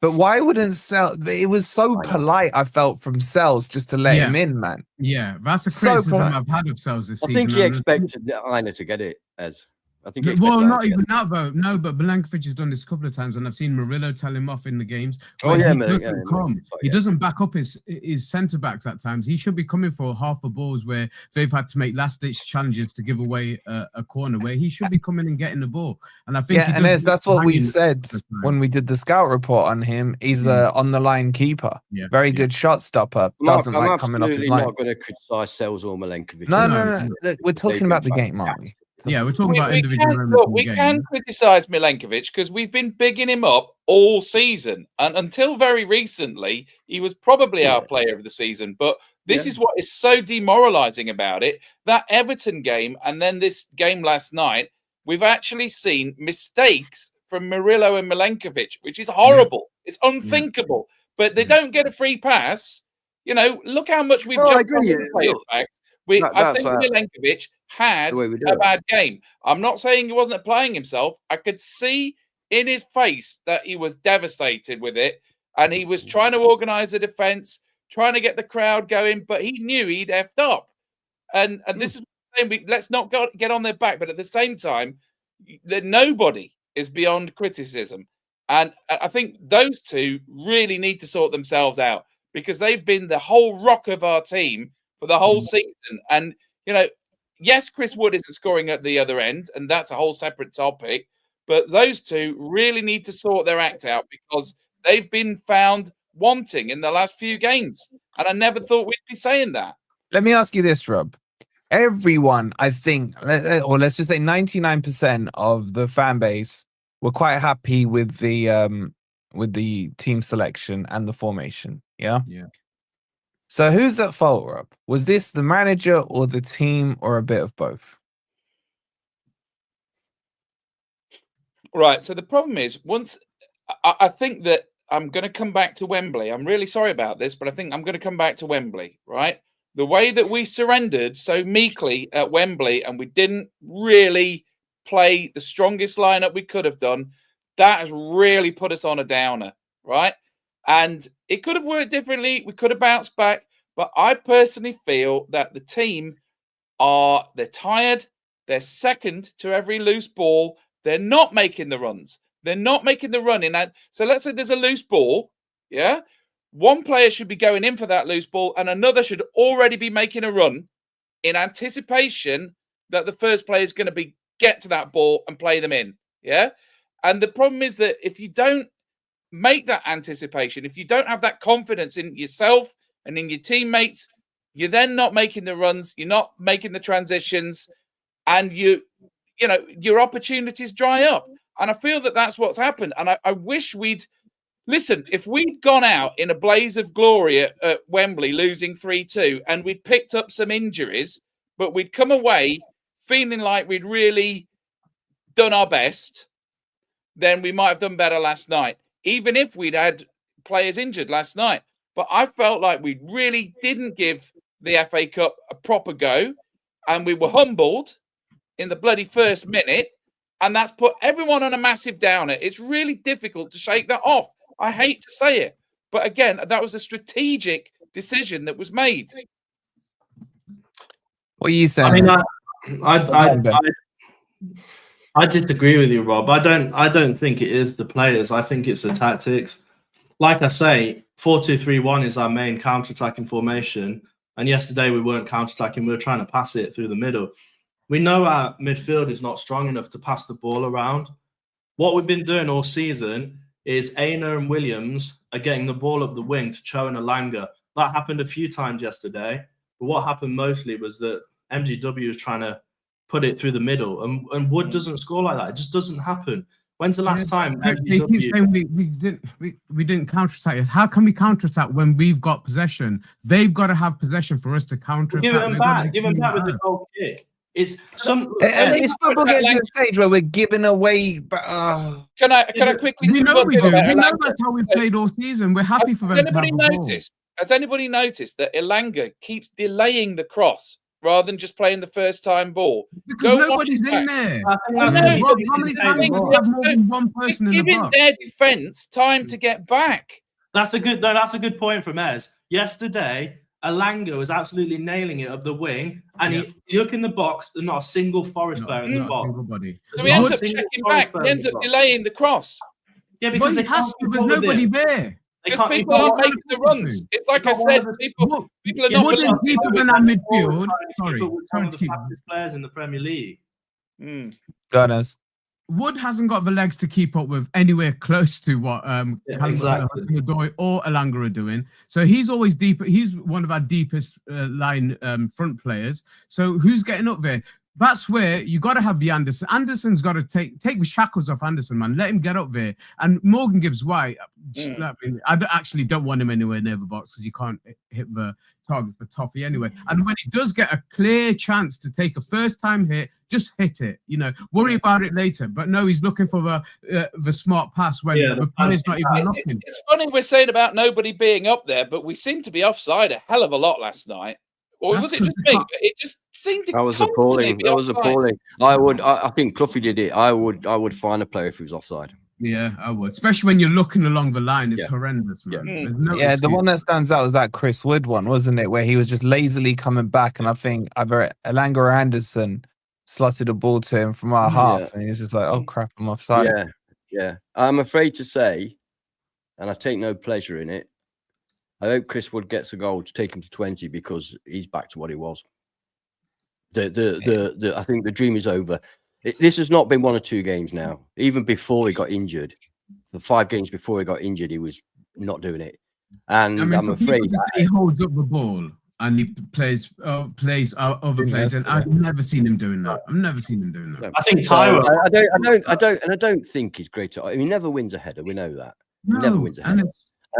S2: But why wouldn't Sells? It was so polite, I felt, from Sells just to let him in, man.
S1: Yeah, that's a criticism I've had of Sells this season.
S3: I think he expected Aina to get it, as. I think
S1: not even that though. No, but Milenkovic has done this a couple of times, and I've seen Murillo tell him off in the games. He doesn't back up his centre backs at times. He should be coming for half the balls where they've had to make last ditch challenges to give away a corner, where he should be coming and getting the ball. And I think
S2: that's what we said when we did the scout report on him. He's on the line keeper, very good shot stopper. Doesn't like coming up his line.
S3: I'm not going to criticise Sells or Milenkovic.
S2: No. Look, we're talking about the game, aren't we?
S1: Yeah, we're talking about individual.
S4: We can criticise Milenkovic because we've been bigging him up all season, and until very recently, he was probably our player of the season. But this is what is so demoralising about it: that Everton game, and then this game last night, we've actually seen mistakes from Murillo and Milenkovic, which is horrible. It's unthinkable. But they don't get a free pass. Look how much we've jumped on the player back. I think Milenkovic had a bad game. I'm not saying he wasn't applying himself. I could see in his face that he was devastated with it, and he was trying to organise a defence, trying to get the crowd going, but he knew he'd effed up. And this is what I'm saying, let's not get on their back, but at the same time, that nobody is beyond criticism. And I think those two really need to sort themselves out, because they've been the whole rock of our team for the whole season. And, you know, yes, Chris Wood isn't scoring at the other end, and that's a whole separate topic. But those two really need to sort their act out, because they've been found wanting in the last few games. And I never thought we'd be saying that.
S2: Let me ask you this, Rob. Everyone, I think, or let's just say 99% of the fan base were quite happy with the team selection and the formation. Yeah.
S1: Yeah.
S2: So who's at fault, Rob? Was this the manager or the team, or a bit of both?
S4: Right. So the problem is, once I think that I'm going to come back to Wembley. I'm really sorry about this, but I think I'm going to come back to Wembley, right? The way that we surrendered so meekly at Wembley, and we didn't really play the strongest lineup we could have done, that has really put us on a downer, right? And it could have worked differently. We could have bounced back. But I personally feel that the team they're tired. They're second to every loose ball. They're not making the runs. They're not making the running. So let's say there's a loose ball, yeah? One player should be going in for that loose ball, and another should already be making a run in anticipation that the first player is going to get to that ball and play them in, yeah? And the problem is that if you don't make that anticipation, if you don't have that confidence in yourself and in your teammates, you're then not making the runs, you're not making the transitions, and your opportunities dry up. And I feel that that's what's happened. And I wish listen, if we'd gone out in a blaze of glory at Wembley, losing 3-2, and we'd picked up some injuries, but we'd come away feeling like we'd really done our best, then we might have done better last night, even if we'd had players injured last night. But I felt like we really didn't give the FA Cup a proper go, and we were humbled in the bloody first minute, and that's put everyone on a massive downer. It's really difficult to shake that off. I hate to say it, but again, that was a strategic decision that was made.
S2: What are you saying?
S5: I mean, I disagree with you, Rob. I don't think it is the players. I think it's the tactics. Like I say, 4-2-3-1 is our main counter-attacking formation. And yesterday we weren't counter-attacking. We were trying to pass it through the middle. We know our midfield is not strong enough to pass the ball around. What we've been doing all season is Aina and Williams are getting the ball up the wing to Cho and Elanga. That happened a few times yesterday. But what happened mostly was that MGW was trying to put it through the middle. And Wood doesn't score like that. It just doesn't happen. When's the last time?
S1: They keep saying we didn't counter-attack. How can we counter-attack when we've got possession? They've got to have possession for us to counter-attack.
S5: Give them back. Give them back with the goal kick. It's
S2: football getting to the stage where we're giving away.
S4: Can I quickly?
S1: We know we do. We know that's how we've played all season. We're happy for them.
S4: Has anybody noticed that Elanga keeps delaying the cross rather than just playing the first time ball?
S1: Because nobody's in there. How many times do we have more than one person in the box?
S4: Giving their defense time to get back.
S5: That's a good point from Ez. Yesterday, Elanga was absolutely nailing it up the wing, and you look in the box, there's not a single Forest player in the box.
S4: So he ends up checking back. He ends up delaying the cross.
S5: Yeah, because
S1: there's nobody there.
S4: Because people aren't making the runs. It's like I said, people are not.
S1: Wood is deeper than our midfield. Sorry,
S5: one of the fastest players in the Premier League.
S2: Gunners.
S1: Wood hasn't got the legs to keep up with anywhere close to what Hudson-Odoi or Elanga are doing. So he's always deeper. He's one of our deepest line front players. So who's getting up there? That's where you got to have the Anderson. Anderson's got to take the shackles off Anderson, man. Let him get up there. And Morgan Gibbs-White, I actually don't want him anywhere near the box because you can't hit the target for Toffee anyway. And when he does get a clear chance to take a first-time hit, just hit it. Worry about it later. But no, he's looking for the smart pass when the player's not even looking.
S4: It's funny we're saying about nobody being up there, but we seem to be offside a hell of a lot last night. Or was it just me? It just seemed to.
S3: That was appalling. That was appalling. I think Cluffy did it. I would find a player if he was offside.
S1: Yeah, I would. Especially when you're looking along the line, it's horrendous, man.
S2: The one that stands out was that Chris Wood one, wasn't it? Where he was just lazily coming back, and I think either Elanga or Anderson slotted a ball to him from our half, and he's just like, "Oh crap, I'm offside."
S3: Yeah. I'm afraid to say, and I take no pleasure in it, I hope Chris Wood gets a goal to take him to 20 because he's back to what he was. I think the dream is over. This has not been 1 or 2 games now. Even before he got injured, the 5 games before he got injured, he was not doing it. And I'm afraid
S1: he holds up the ball and he plays other players, and I've never seen him doing that. I've never seen him doing that.
S5: I think Taiwo.
S3: I don't think he's great. He never wins a header. We know that. He never wins a header.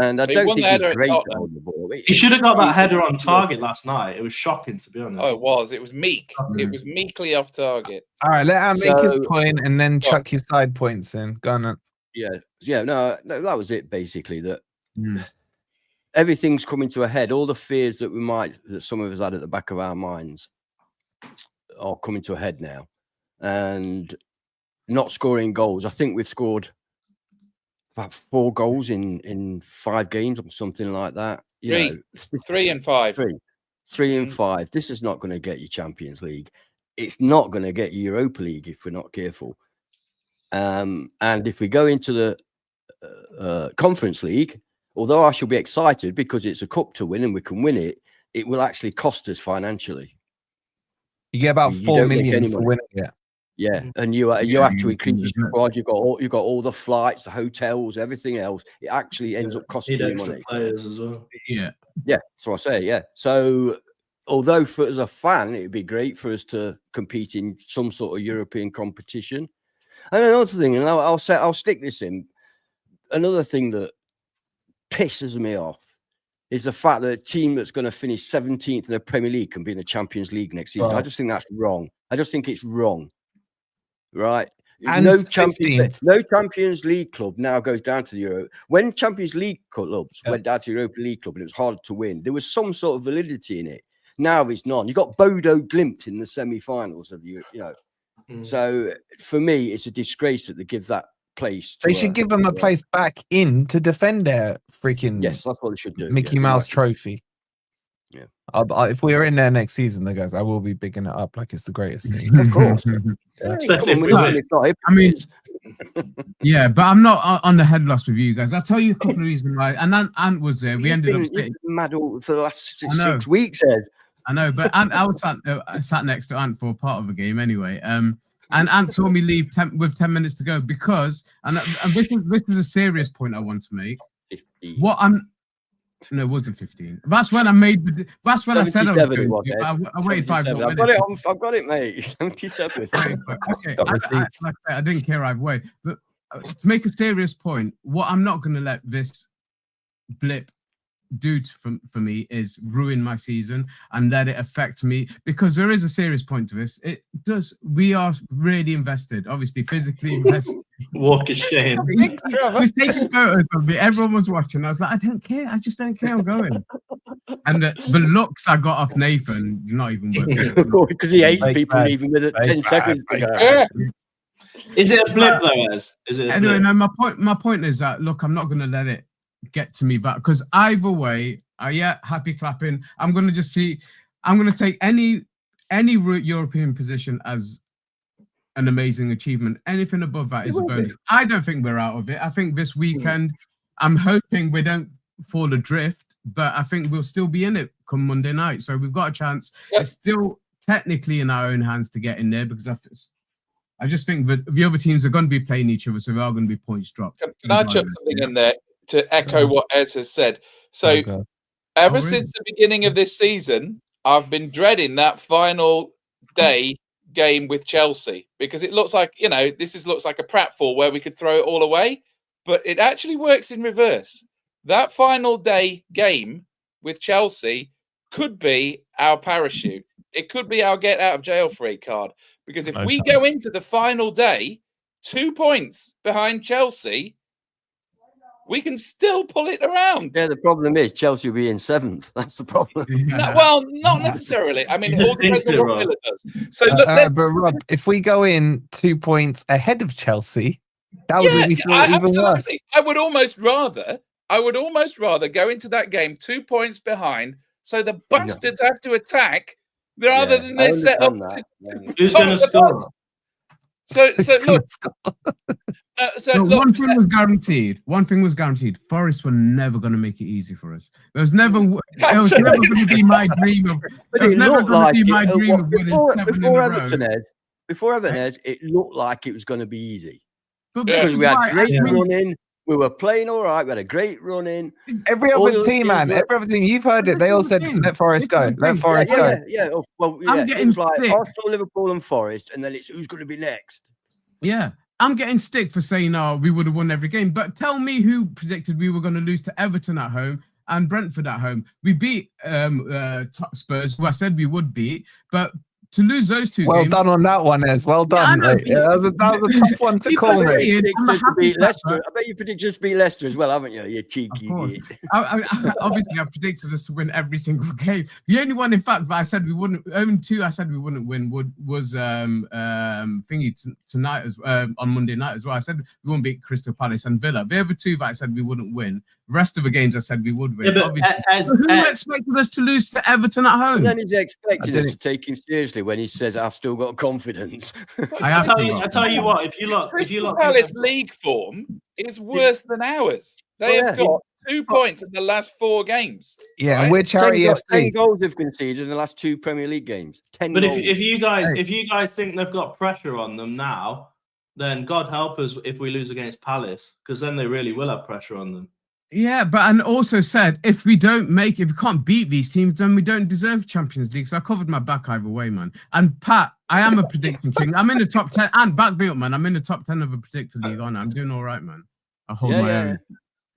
S3: And I don't think he's great at holding the ball.
S5: He should have got that header on target last night. It was shocking, to be honest.
S4: Oh, it was. It was meek. It was meekly off target.
S2: All right, let him make his point and then chuck your side points in. Go on.
S3: No, that was it basically. That everything's coming to a head. All the fears that some of us had at the back of our minds are coming to a head now, and not scoring goals. I think we've scored about 4 goals in 5 games or something like that.
S4: 3 and 5.
S3: 3 and 5. This is not going to get you Champions League. It's not going to get you Europa League if we're not careful. And if we go into the Conference League, although I shall be excited because it's a cup to win and we can win it, it will actually cost us financially.
S2: You get about 4 million for winning it.
S3: Yeah, and you have to increase your squad. You've got all the flights, the hotels, everything else. It actually ends up costing you money.
S5: Players as well.
S3: Yeah, so I say, yeah. So although as a fan, it'd be great for us to compete in some sort of European competition. And another thing, and I'll stick this in. Another thing that pisses me off is the fact that a team that's going to finish 17th in the Premier League can be in the Champions League next season. I just think that's wrong. I just think it's wrong. Right?
S2: And
S3: no Champions League club now goes down to the Euro. When Champions League clubs went down to the Europa League club and it was hard to win, there was some sort of validity in it. Now there's none. You got Bodo Glimt in the semi-finals of the, So for me, it's a disgrace that they give that place.
S2: They should give them a place back in to defend their freaking
S3: that's what they should do.
S2: Mickey Mouse trophy.
S3: Yeah.
S2: If we are in there next season, though, guys, I will be bigging it up like it's the greatest thing.
S3: Of course.
S1: But I'm not on the head loss with you guys. I'll tell you a couple of reasons why. And then Ant was there. We ended up sitting
S3: mad for the last 6 weeks.
S1: I know, but I was sat next to Ant for part of the game anyway. And Ant saw me leave with 10 minutes to go because, and this is a serious point I want to make.
S3: 15.
S1: No, it wasn't 15. That's when I made. That's when I said I was going to. I waited 5 more minutes.
S3: I've got it, mate. 77.
S1: Okay, I didn't care either way. But to make a serious point, what I'm not going to let this blip do for me is ruin my season and let it affect me, because there is a serious point to this. It does. We are really invested, obviously physically invested.
S5: Walk of shame.
S1: I was taking photos of me. Everyone was watching. I was like, I don't care. I just don't care. I'm going. And the looks I got off Nathan, not even working.
S3: Because he hates people even with it 10 seconds ago.
S4: Yeah.
S5: Is it a blip though, Ez? Is it?
S1: Anyway, no. My point is that look, I'm not going to let it get to me that, because either way, happy clapping. I'm going to just see. I'm going to take any European position as an amazing achievement. Anything above that is a bonus. I don't think we're out of it. I think this weekend, I'm hoping we don't fall adrift, but I think we'll still be in it come Monday night. So we've got a chance. Yep. It's still technically in our own hands to get in there, because I just think that the other teams are going to be playing each other, so there are going to be points dropped.
S4: Can I chuck something in there to echo what Ez has said? So ever since the beginning of this season, I've been dreading that final day game with Chelsea, because it looks like, looks like a pratfall where we could throw it all away, but it actually works in reverse. That final day game with Chelsea could be our parachute. It could be our get out of jail free card, because if we go into the final day 2 points behind Chelsea, we can still pull it around.
S3: Yeah, the problem is Chelsea will be in 7th. That's the problem.
S4: No, well, not necessarily. I mean, it all depends on what Villa does. So, look,
S2: but Rob, if we go in 2 points ahead of Chelsea, that would be even worse.
S4: I would almost rather go into that game 2 points behind, so the bastards have to attack rather
S3: Yeah,
S4: than
S3: I
S4: they set up
S3: understand that.
S5: Who's going to score?
S4: So
S2: Who's
S4: look,
S2: gonna score?
S4: so
S1: No,
S4: look,
S1: one thing was guaranteed. One thing was guaranteed. Forest were never going to make it easy for us. It was never. It was never going to be my dream of.
S3: But
S1: It was
S3: it
S1: never
S3: looked
S1: going to
S3: like
S1: be
S3: it,
S1: my dream of winning
S3: before,
S1: 7 in a
S3: before
S1: row.
S3: Everton, Ed. Before Everton, Ed, it looked like it was going to be easy
S1: But
S4: Yeah.
S1: this
S3: because
S1: is
S3: we had
S1: why,
S3: great
S1: I mean,
S3: running. We were playing all right. We had a great run in.
S2: Every
S3: All
S2: other
S3: the
S2: team,
S3: teams
S2: man.
S3: were-
S2: Every other team. You've heard it. They all said, "Let Forest go. Let Forest go."
S3: Yeah. Oh, well,
S1: I'm
S3: yeah. It
S1: getting
S3: was like
S1: sick.
S3: Arsenal, Liverpool, and Forest, and then it's who's going to be next.
S1: Yeah, I'm getting stick for saying, "Oh, we would have won every game." But tell me who predicted we were going to lose to Everton at home and Brentford at home. We beat Spurs, who I said we would beat, but to lose those two
S2: Well
S1: games.
S2: done on that one, Ez. Well
S1: Yeah, I
S2: done.
S1: know,
S2: mate. Yeah, that was a tough one to
S1: People
S2: call,
S1: say
S2: mate.
S1: it, I'm a
S3: Predicted to
S1: happy
S3: beat Leicester.
S1: camper.
S3: I bet you predicted just beat Leicester as well, haven't you? You cheeky
S1: Of course.
S3: git.
S1: Obviously, I predicted us to win every single game. The only one, in fact, that I said we wouldn't. Only two I said we wouldn't win was tonight on Monday night as well. I said we wouldn't beat Crystal Palace and Villa. The other two that I said we wouldn't win. The rest of the games I said we would win.
S5: Yeah, but
S1: So who expected us to lose to Everton at home?
S3: And then he's expecting us
S2: didn't-
S3: to take him seriously when he says, "I've still got confidence."
S1: I
S5: tell you what, if you look,
S4: Palace league form is worse than ours. They have got 2 points in the last 4 games.
S2: Yeah,
S4: right?
S2: and we're charity
S3: 10
S2: FC.
S3: goals they've conceded in the last 2 Premier League games. 10
S5: But
S3: goals.
S5: if you guys think they've got pressure on them now, then God help us if we lose against Palace, because then they really will have pressure on them.
S1: Yeah, but and also said if we can't beat these teams, then we don't deserve Champions League. So I covered my back either way, man. And Pat, I am a prediction king. I'm in the top 10, and back me up, man. I'm in the top 10 of a predictor league. On, I'm doing all right, man. I hold my own.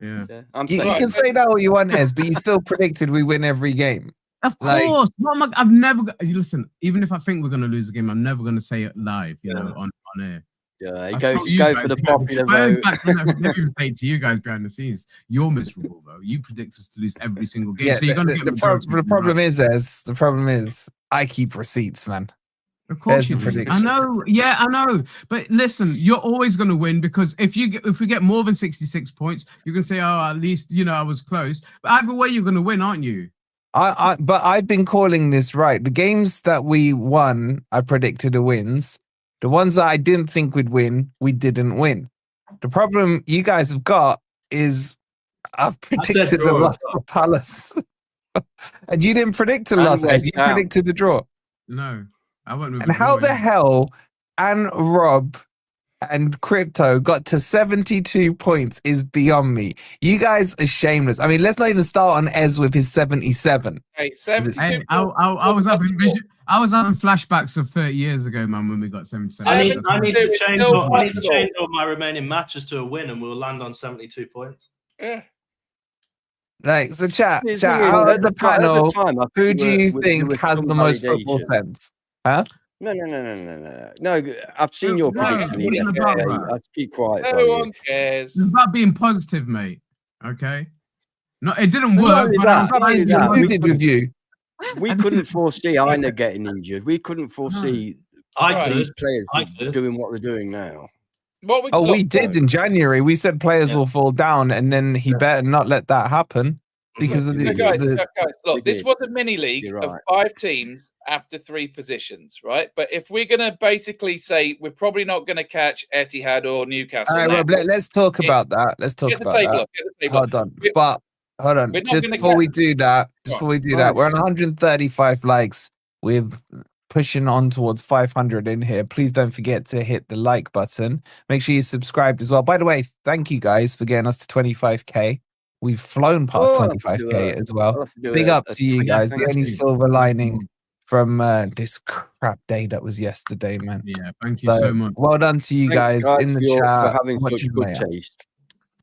S1: Yeah.
S2: You can say that all you want, Ez, but you still predicted we win every game.
S1: Of
S2: Like-
S1: course. I've never. Listen, even if I think we're going to lose a game, I'm never going to say it live. You know, on air.
S3: Yeah, he
S1: I've
S3: goes
S1: told you
S3: go
S1: guys
S3: for the
S1: behind
S3: popular
S1: But in
S3: vote.
S1: fact, I never even say it to you guys behind the scenes. You're miserable, though. You predict us to lose every single game.
S2: Yeah,
S1: So you're going to get
S2: the problem is, Ez, the problem is I keep receipts, man.
S1: Of course
S2: There's
S1: you
S2: the
S1: do. I
S2: predictions.
S1: know. Yeah, I know. But listen, you're always going to win because if we get more than 66 points, you're going to say, "Oh, at least I was close." But either way, you're going to win, aren't you?
S2: But I've been calling this right. The games that we won, I predicted the wins. The ones that I didn't think we'd win, we didn't win. The problem you guys have got is I've predicted the
S5: draw.
S2: loss for Palace. And you didn't predict a
S3: And
S2: loss, Ez.
S3: West
S2: You
S3: Ham.
S2: predicted the draw.
S1: No, I won't.
S2: And how the hell and Rob and Crypto got to 72 points is beyond me. You guys are shameless. I mean, let's not even start on Ez with his 77.
S4: Hey, 72
S1: Hey, I was having flashbacks of 30 years ago, man, when we got 77.
S5: I need to change
S4: still
S5: all
S4: possible.
S5: my remaining matches to a win, and we'll land on 72 points.
S4: Yeah.
S2: Like, so chat,
S3: The thing
S2: out
S3: is,
S2: of the
S3: at
S2: panel,
S3: time, I
S2: who
S3: think
S2: do you
S3: there
S2: think
S3: was
S2: has
S3: some
S2: the most football
S3: validation.
S2: sense? Huh?
S3: No, I've seen your
S1: No,
S3: prediction.
S1: it wasn't about
S3: Yeah,
S1: that.
S3: I keep quiet.
S4: No
S3: for you.
S4: one cares.
S1: It's about being positive, mate. Okay? No, it didn't
S3: Not
S1: work.
S3: only
S1: But
S3: that,
S1: I'm
S3: not
S1: trying
S3: only
S1: to
S3: that,
S1: be
S2: Who did with you?
S3: We couldn't foresee Aina getting injured. We couldn't foresee
S5: I
S3: these
S5: could.
S3: players
S5: I could.
S3: doing what they're doing now.
S4: What
S2: Oh, we
S4: look,
S2: did in January. We said players will fall down, and then he better not let that happen because of
S4: So guys,
S2: the
S4: look, this
S3: did.
S4: was a mini league
S3: You're
S4: of
S3: right.
S4: 5 teams after 3 positions, right? But if we're going to basically say we're probably not going to catch Etihad or Newcastle,
S2: All right, Rob,
S4: now,
S2: let's talk about that. Let's talk
S4: get the
S2: about
S4: table
S2: that.
S4: up. Get the table up.
S2: Hold on.
S4: We-
S2: But hold on.
S4: we're not
S2: Just
S4: gonna
S2: before
S4: get-
S2: we do that,
S3: Right.
S2: we're on 135 likes with pushing on towards 500 in here. Please don't forget to hit the like button. Make sure you subscribed as well. By the way, thank you guys for getting us to 25k. We've flown past
S3: Oh, I'll have to do
S2: 25k
S3: a-
S2: as well.
S3: I'll have to do
S2: Big
S3: a-
S2: up
S3: a
S2: to you
S3: Twitter
S2: guys.
S3: thank
S2: The only
S3: you.
S2: silver lining from this crap day that was yesterday, man.
S1: Yeah, thank you so
S2: So
S1: much.
S2: well done to you
S3: Thanks,
S2: guys in the
S3: for
S2: chat.
S3: having such
S2: watching
S3: good
S2: later.
S3: taste.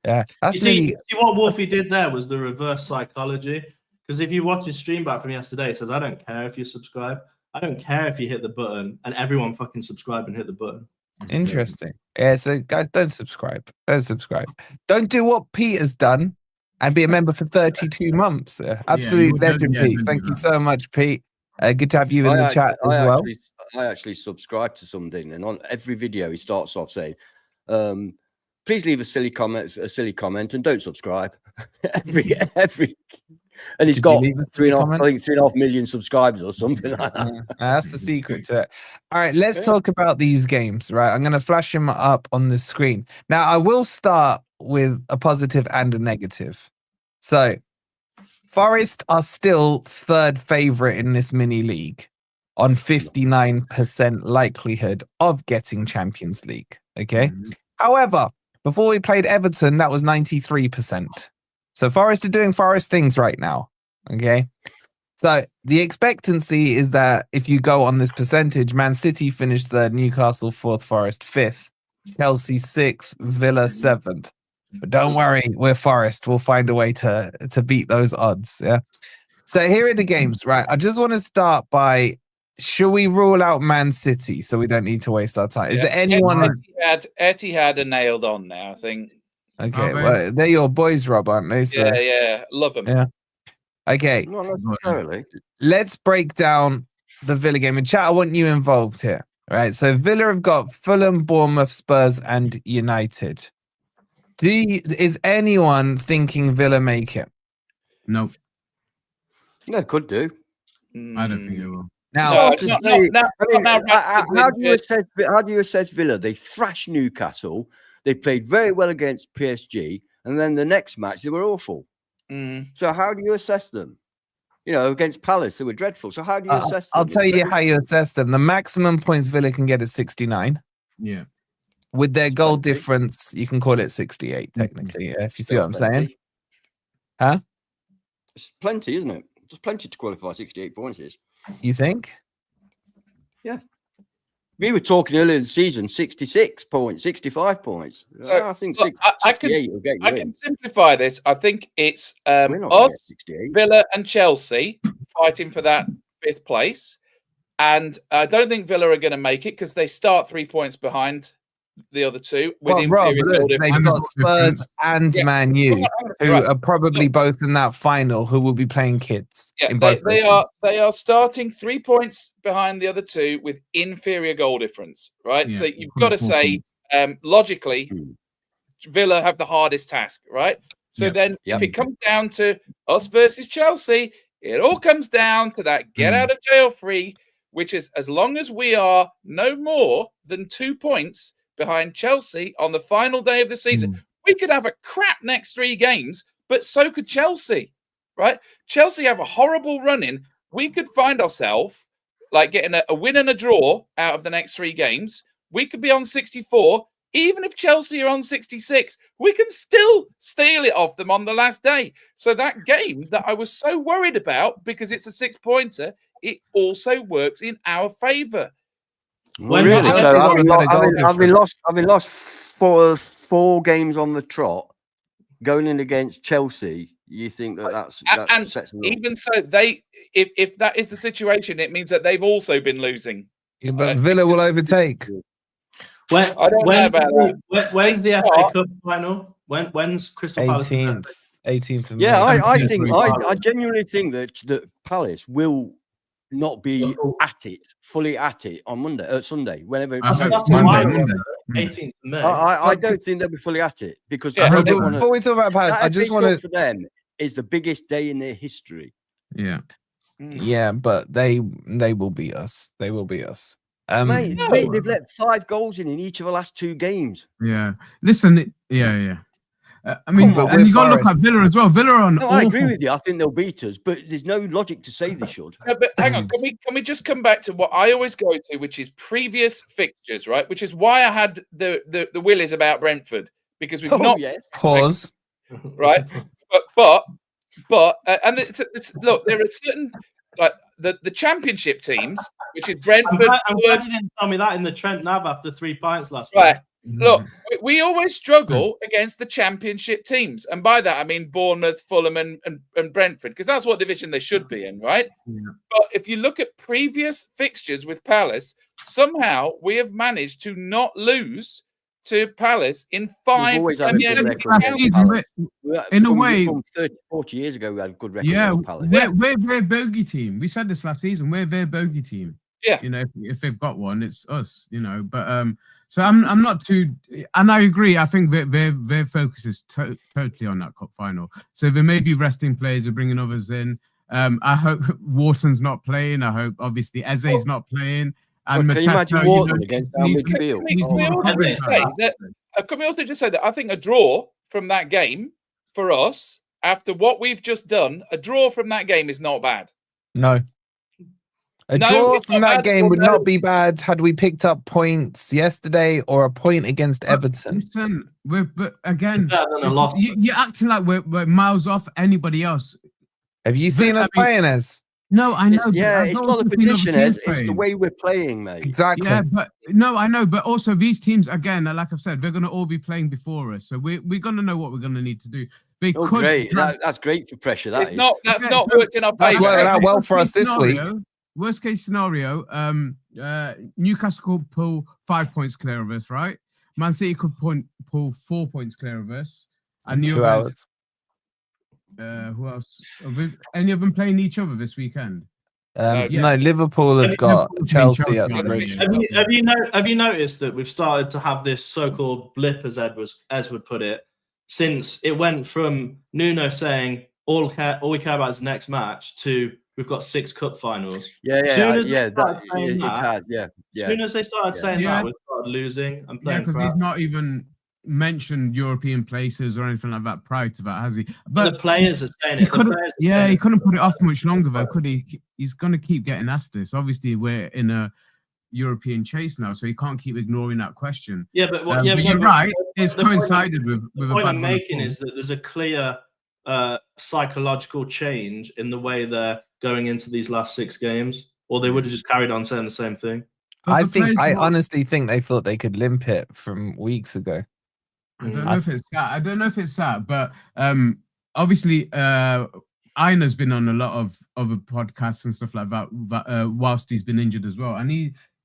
S2: Yeah, that's
S5: You see,
S2: nearly
S5: see what Wolfie did there was the reverse psychology. Because if you watch his stream back from yesterday, he says, "I don't care if you subscribe. I don't care if you hit the button," and everyone fucking subscribe and hit the button.
S2: interesting. Yeah, so guys, don't subscribe. Don't subscribe. Don't do what Peter's done and be a member for 32 months. Absolute
S1: you don't-
S2: legend,
S1: yeah,
S2: Pete.
S1: don't do
S2: Thank you
S1: that.
S2: so much, Pete. Good to have you in the chat as well.
S3: I actually subscribe to something, and on every video he starts off saying, please leave a silly comment, and don't subscribe. every, and he's got 3.5 million subscribers or something like that.
S2: That's the secret to it. All right, let's talk about these games. Right, I'm going to flash them up on the screen. Now, I will start with a positive and a negative. So, Forest are still third favourite in this mini league on 59% likelihood of getting Champions League. Okay. However, before we played Everton, that was 93%. So Forest are doing Forest things right now. Okay. So the expectancy is that if you go on this percentage, Man City finished third, Newcastle fourth, Forest fifth, Chelsea sixth, Villa 7th. But don't worry, we're Forest. We'll find a way to beat those odds. Yeah. So here are the games, right? I just want to start by, should we rule out Man City so we don't need to waste our time? Is there anyone?
S4: Etihad are nailed on now, I think.
S2: Okay, well, they're your boys, Rob, aren't they? So,
S4: yeah, love them.
S2: Yeah. Okay,
S3: Not necessarily.
S2: let's break down the Villa game. And chat, I want you involved here. All right, so Villa have got Fulham, Bournemouth, Spurs, and United. Is anyone thinking Villa make it?
S1: No.
S3: No, could do.
S1: I don't think it will.
S2: Now,
S3: how do you assess Villa? They thrashed Newcastle. They played very well against PSG, and then the next match they were awful. So how do you assess them? You know, against Palace they were dreadful. So how do you assess them?
S2: I'll tell you how you assess them. The maximum points Villa can get is 69.
S1: Yeah.
S2: With their goal difference, you can call it 68 technically. Yeah, if you see what I'm saying. Huh?
S3: It's plenty, isn't it? There's plenty to qualify 68 points is.
S2: You think?
S3: Yeah. We were talking earlier in the season, 66 points, 65 points.
S4: So,
S3: I think
S4: look,
S3: 68 will get you
S4: I can simplify this. I think it's us, Villa and Chelsea fighting for that 5th place. And I don't think Villa are going to make it because they start 3 points behind the other two.
S2: Rob, look, they've got Spurs and Man U, who are probably both in that final, who will be playing kids.
S4: Yeah, they are starting 3 points behind the other two with inferior goal difference, right? So you've got to say, logically, Villa have the hardest task, right? So then if it comes down to us versus Chelsea, it all comes down to that get out of jail free, which is as long as we are no more than 2 points behind Chelsea on the final day of the season. We could have a crap next 3 games, but so could Chelsea, right? Chelsea have a horrible run in. We could find ourselves like getting a win and a draw out of the next 3 games. We could be on 64. Even if Chelsea are on 66, we can still steal it off them on the last day. So that game that I was so worried about because it's a 6-pointer, it also works in our favour.
S3: Really? So having lost 4 games on the trot, going in against Chelsea, you think that's sets them
S4: even so, if that is the situation, it means that they've also been losing.
S2: Yeah, but Villa will overtake.
S5: I don't know about that. When's the FA Cup final? When's Crystal Palace?
S2: 18th.
S3: Yeah, I genuinely think that Palace will not be fully at it on Sunday, whenever.
S1: Monday.
S5: 18th of May.
S3: I don't think they'll be fully at it because
S2: before we talk about Palace, I just want to.
S3: For them, is the biggest day in their history.
S1: Yeah.
S2: Yeah, but they will beat us. They will beat us.
S3: Mate, they've let 5 goals in each of the last 2 games.
S1: Yeah. Listen. Yeah. I mean, and you got to look at Villa as well. Villa are on.
S3: No, I agree with you. I think they'll beat us, but there's no logic to say they should.
S4: No, but hang on, can we just come back to what I always go to, which is previous fixtures, right? Which is why I had the willies about Brentford because we've
S2: pause,
S4: right? But and look, there are certain like the championship teams, which is Brentford.
S5: I'm glad you didn't tell me that in the Trent Nav after 3 pints last night.
S4: Right. Look, we always struggle against the championship teams. And by that, I mean Bournemouth, Fulham, and Brentford, because that's what division they should be in, right? Yeah. But if you look at previous fixtures with Palace, somehow we have managed to not lose to Palace in 5 Premier League games.
S1: In a way,
S3: 30, 40 years ago, we had a good record.
S1: Yeah,
S3: with Palace.
S1: we're their bogey team. We said this last season. We're their bogey team.
S4: Yeah.
S1: You know, if they've got one, it's us. You know, but so I'm not too, and I agree. I think their focus is totally on that cup final. So they may be resting players or bringing others in. I hope Wharton's not playing. I hope obviously Eze's not playing. And
S3: Can you imagine
S1: Mateta,
S3: Wharton against our
S1: he's-
S3: midfield?
S1: he's
S4: Can we
S1: more
S4: also
S1: confident
S4: just
S1: about
S4: say that? Can we also just say that I think a draw from that game for us, after what we've just done, a draw from that game is not bad.
S2: No. A
S4: No,
S2: draw
S4: it's
S2: from
S4: not
S2: that
S4: bad.
S2: game
S4: Well,
S2: would
S4: no.
S2: not be bad had we picked up points yesterday or a point against Everton.
S1: Listen, but again,
S5: Better than a loss.
S1: you're acting like we're miles off anybody else.
S2: Have you seen us playing as?
S1: No, I know. but
S3: Yeah,
S1: I've
S3: it's
S1: also
S3: not the
S1: seen other
S3: position,
S1: teams
S3: it's the
S1: playing.
S3: way we're playing, mate.
S2: Exactly.
S1: Yeah, but no, I know. But also, these teams, again, like I've said, they're going to all be playing before us. So we're going to know what we're going to need to do. They
S3: Oh,
S1: could.
S3: great. That's great for pressure.
S4: That's not worked in our
S2: That's
S4: favour.
S2: working out well for us this week.
S1: Worst case scenario, Newcastle could pull 5 points clear of us, right? Man City could pull 4 points clear of us. And
S2: 2 hours.
S1: Who else? Any of them playing each other this weekend?
S2: No, Liverpool have got Chelsea at the bridge.
S5: Have you noticed that we've started to have this so-called blip, as Ez would put it, since it went from Nuno saying all we care about is the next match to we've got 6 cup finals.
S3: As soon as they started
S5: saying that, we started losing and playing.
S1: Because he's not even mentioned European places or anything like that prior to that, has he? But
S5: the players are saying it.
S1: He couldn't put it off much longer, though, could he? He's going to keep getting asked this. Obviously, we're in a European chase now, so he can't keep ignoring that question.
S5: Yeah, but
S1: you're right. It's coincided with
S5: the point I'm making is that there's a clear psychological change in the way they're going into these last 6 games, or they would have just carried on saying the same thing.
S2: I honestly think they thought they could limp it from weeks ago.
S1: I don't know if it's that. But obviously, Aina's been on a lot of other podcasts and stuff like that whilst he's been injured as well, and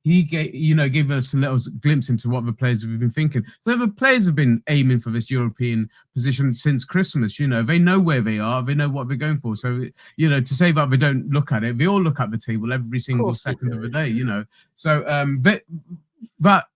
S1: he gave us a little glimpse into what the players have been thinking. So the players have been aiming for this European position since Christmas. You know, they know where they are, they know what they're going for. So, you know, to say that they don't look at it, they all look at the table every single second of the day. You know, so that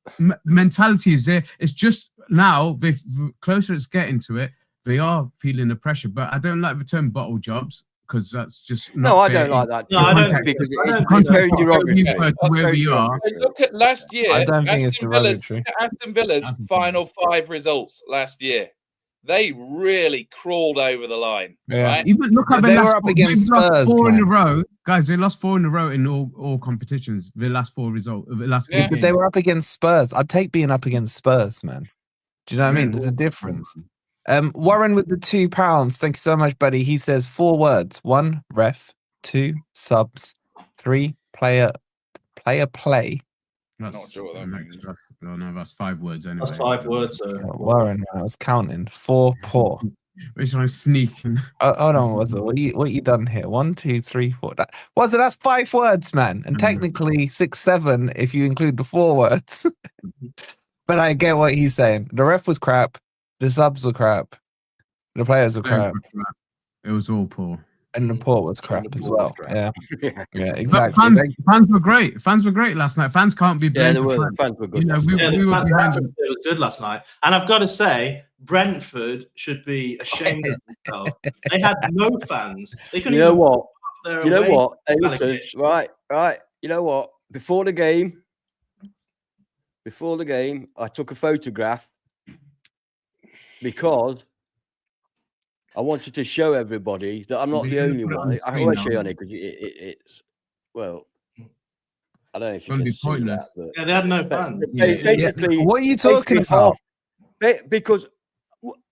S1: mentality is there. It's just now, the closer it's getting to it, they are feeling the pressure. But I don't like the term bottle jobs, because that's just not
S3: I don't like that.
S5: No, I don't,
S3: because
S5: it's
S3: very derogatory.
S1: Where we are.
S4: Look at last year.
S2: I don't think it's derogatory.
S4: Aston Villa's final 5 results last year. They really crawled over the line.
S2: Yeah.
S4: Right?
S1: Even look at
S2: they were up against Spurs,
S1: 4 in
S2: man.
S1: a row, guys. They lost 4 in a row in all competitions. The last 4 results.
S2: But they were up against Spurs. I'd take being up against Spurs, man. Do you know what I mean? There's a difference. Warren with the £2. Thank you so much, buddy. He says 4 words: 1, ref; 2, subs; 3, player play.
S1: That's
S4: Not sure what that means.
S1: Oh, no, that's 5 words anyway.
S5: That's 5 words.
S2: Warren, I was counting. 4, poor.
S1: Which one is sneaking?
S2: Hold on, Wazza. What you done here? 1, 2, 3, 4. That's 5 words, man. And technically 6, 7 if you include the 4 words. But I get what he's saying. The ref was crap. The subs were crap. The players were crap.
S1: It was all poor.
S2: And the port was crap as well.
S3: Crap.
S2: Yeah, exactly.
S1: Fans were great. Fans were great last night. Fans can't be blamed.
S3: Fans were good.
S1: You know, we were behind them.
S5: It was good last night. And I've got to say, Brentford should be ashamed of themselves. They had no fans. They couldn't
S3: You know what? Hey, listen,
S5: allegation.
S3: right. You know what? Before the game, I took a photograph because I wanted to show everybody that I'm not the only one. I will show you on it because it's well, I don't know if you can see that. But
S5: Yeah, they had no fans.
S3: basically,
S2: What are you talking about?
S3: Because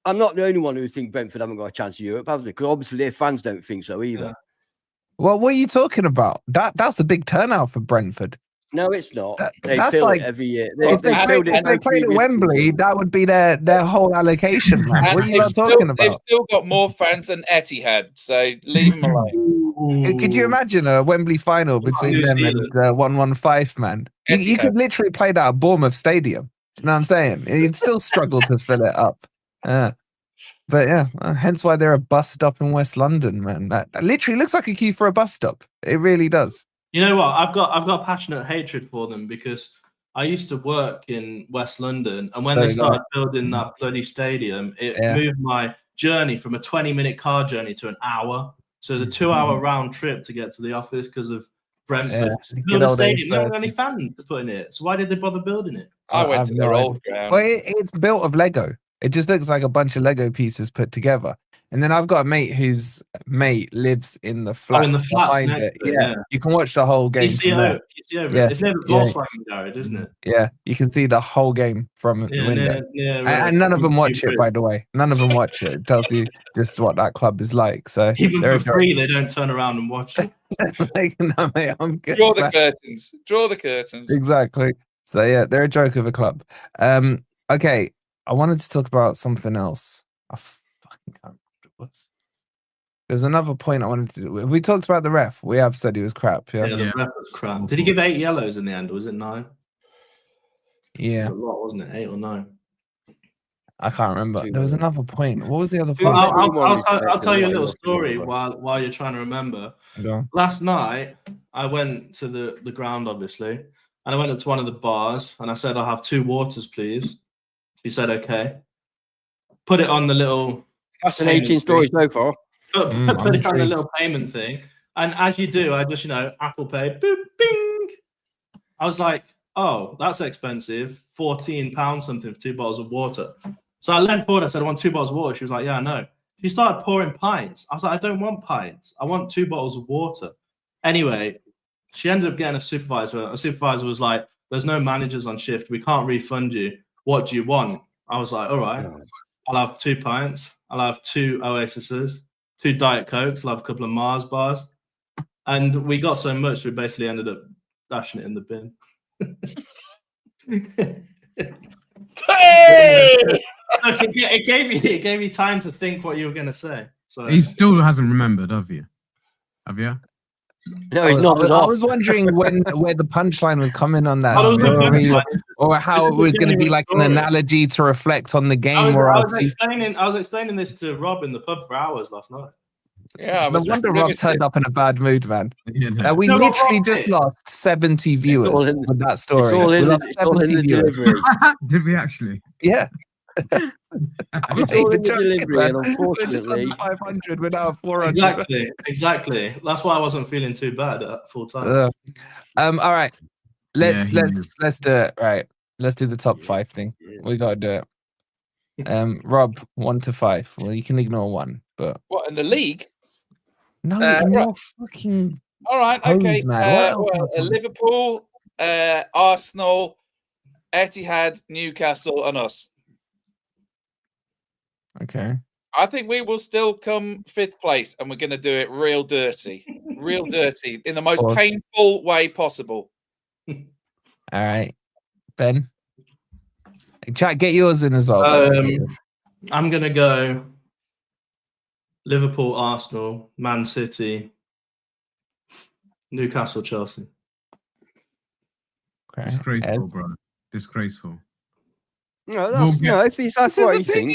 S3: I'm not the only one who think Brentford haven't got a chance of Europe, have they? Because obviously their fans don't think so either.
S2: Well, what are you talking about? That's a big turnout for Brentford.
S3: No, it's not.
S2: That's
S3: fill
S2: like
S3: it every year.
S2: If they played at Wembley, that would be their whole allocation, man. What are you not talking about?
S4: They've still got more fans than Etihad, so leave them alone.
S2: Could you imagine a Wembley final between them and 115, man? You could literally play that at Bournemouth Stadium. You know what I'm saying? You'd still struggle to fill it up. But yeah, hence why they're a bus stop in West London, man. That literally looks like a queue for a bus stop. It really does.
S5: You know what? I've got passionate hatred for them because I used to work in West London, and when they started building that bloody stadium, it moved my journey from a 20-minute car journey to an hour. So it was a 2-hour round trip to get to the office because of Brentford. Build a stadium, not any fans to put in it. So why did they bother building it?
S4: I went to their old ground.
S2: Well, it's built of Lego. It just looks like a bunch of Lego pieces put together. And then I've got a mate whose mate lives in the flats, behind it. Yeah, you can watch the whole game.
S5: You see over it. It's near the Volkswagen garage, isn't it?
S2: Yeah, you can see the whole game from the window. And none of them watch it, by the way. None of them watch it. It tells you just what that club is like. So
S5: even for free, they don't turn around and watch it.
S2: Like, no, mate, I'm good.
S4: Draw the curtains. Draw the curtains.
S2: Exactly. So yeah, they're a joke of a club. Okay, I wanted to talk about something else. I fucking can't remember what it was. There's another point I wanted to do. We talked about the ref. We have said he was crap.
S5: Yeah, the ref was crap. Did he give 8 yellows in the end, or was it 9?
S2: Yeah.
S5: A lot, wasn't it? 8 or 9?
S2: I can't remember. There was another point. What was the other point?
S5: I'll tell you a little story while you're trying to remember. Last night, I went to the ground, obviously, and I went up to one of the bars, and I said, I'll have 2 waters, please. She said, okay. Put it on the little...
S3: Fascinating story so far.
S5: Put it on the little payment thing. And as you do, I just, Apple Pay, boop, bing. I was like, oh, that's expensive. £14 something for 2 bottles of water. So I leaned forward. I said, I want 2 bottles of water. She was like, yeah, I know. She started pouring pints. I was like, I don't want pints. I want 2 bottles of water. Anyway, she ended up getting a supervisor. A supervisor was like, there's no managers on shift. We can't refund you. What do you want? I was like, all right, I'll have 2 pints. I'll have 2 Oasises, 2 Diet Cokes. I'll have a couple of Mars bars. And we got so much, we basically ended up dashing it in the bin.
S4: Hey!
S5: it gave me time to think what you were going to say. So
S1: he still hasn't remembered, have you? Have you?
S3: No, he's not.
S2: I was wondering where the punchline was coming on that story, or how it was going to be like an analogy to reflect on the game.
S5: I was explaining this to Rob in the pub for hours last night.
S2: Yeah, no wonder Rob turned up in a bad mood, man. We literally just lost 70 viewers with that story.
S3: It's all in the delivery.
S1: Did we actually?
S2: Yeah.
S3: It's all in the delivery, and unfortunately,
S2: 500 without 400.
S5: Exactly. That's why I wasn't feeling too bad at full time.
S2: All right, let's do it. Right, let's do the top 5 thing. We gotta do it. Rob, 1 to 5. Well, you can ignore 1, but
S4: what in the league?
S2: No,
S4: right.
S2: Fucking.
S4: All right, okay. Liverpool, Arsenal, Etihad, Newcastle, and us.
S2: Okay.
S4: I think we will still come 5th place, and we're going to do it real dirty, in the most painful way possible.
S2: All right, Ben. Chat, get yours in as well.
S5: I'm going to go Liverpool, Arsenal, Man City, Newcastle, Chelsea.
S2: Okay.
S1: Disgraceful, bro. Disgraceful.
S3: No, that's what you think.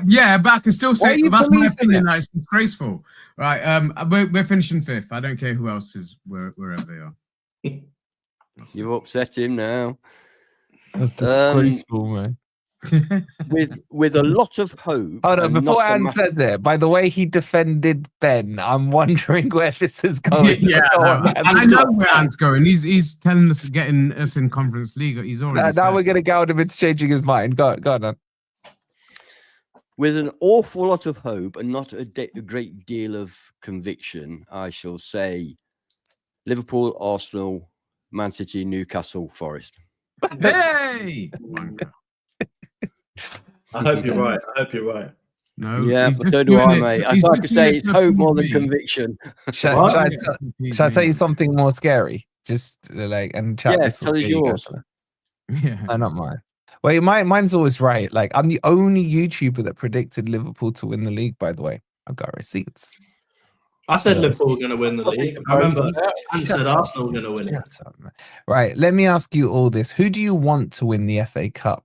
S1: Yeah, but I can still say that's my opinion. That it's disgraceful, right? We're finishing 5th. I don't care who else is wherever they are.
S3: You've upset him now.
S2: That's disgraceful, man.
S3: with a lot of hope.
S2: Hold on, before Anne says it, by the way he defended Ben, I'm wondering where this is going.
S1: Yeah, I know where Anne's going. He's telling us, getting us in Conference League. He's already.
S2: Now we're gonna goad him into changing his mind. Go on.
S3: With an awful lot of hope and not a great deal of conviction, I shall say Liverpool, Arsenal, Man City, Newcastle, Forest.
S1: Hey!
S5: I hope you're right.
S1: No.
S3: Yeah, but so do I, mate. I'd like to say it's hope more than conviction.
S2: Shall I tell you something more scary? Just and chat.
S3: Yeah, tell us yours.
S1: Yeah.
S2: No, not mine. Wait, mine's always right. Like, I'm the only YouTuber that predicted Liverpool to win the league, by the way. I've got receipts.
S5: I said Liverpool were going to win the league. I remember I said Arsenal were going to win it.
S2: Right, let me ask you all this. Who do you want to win the FA Cup?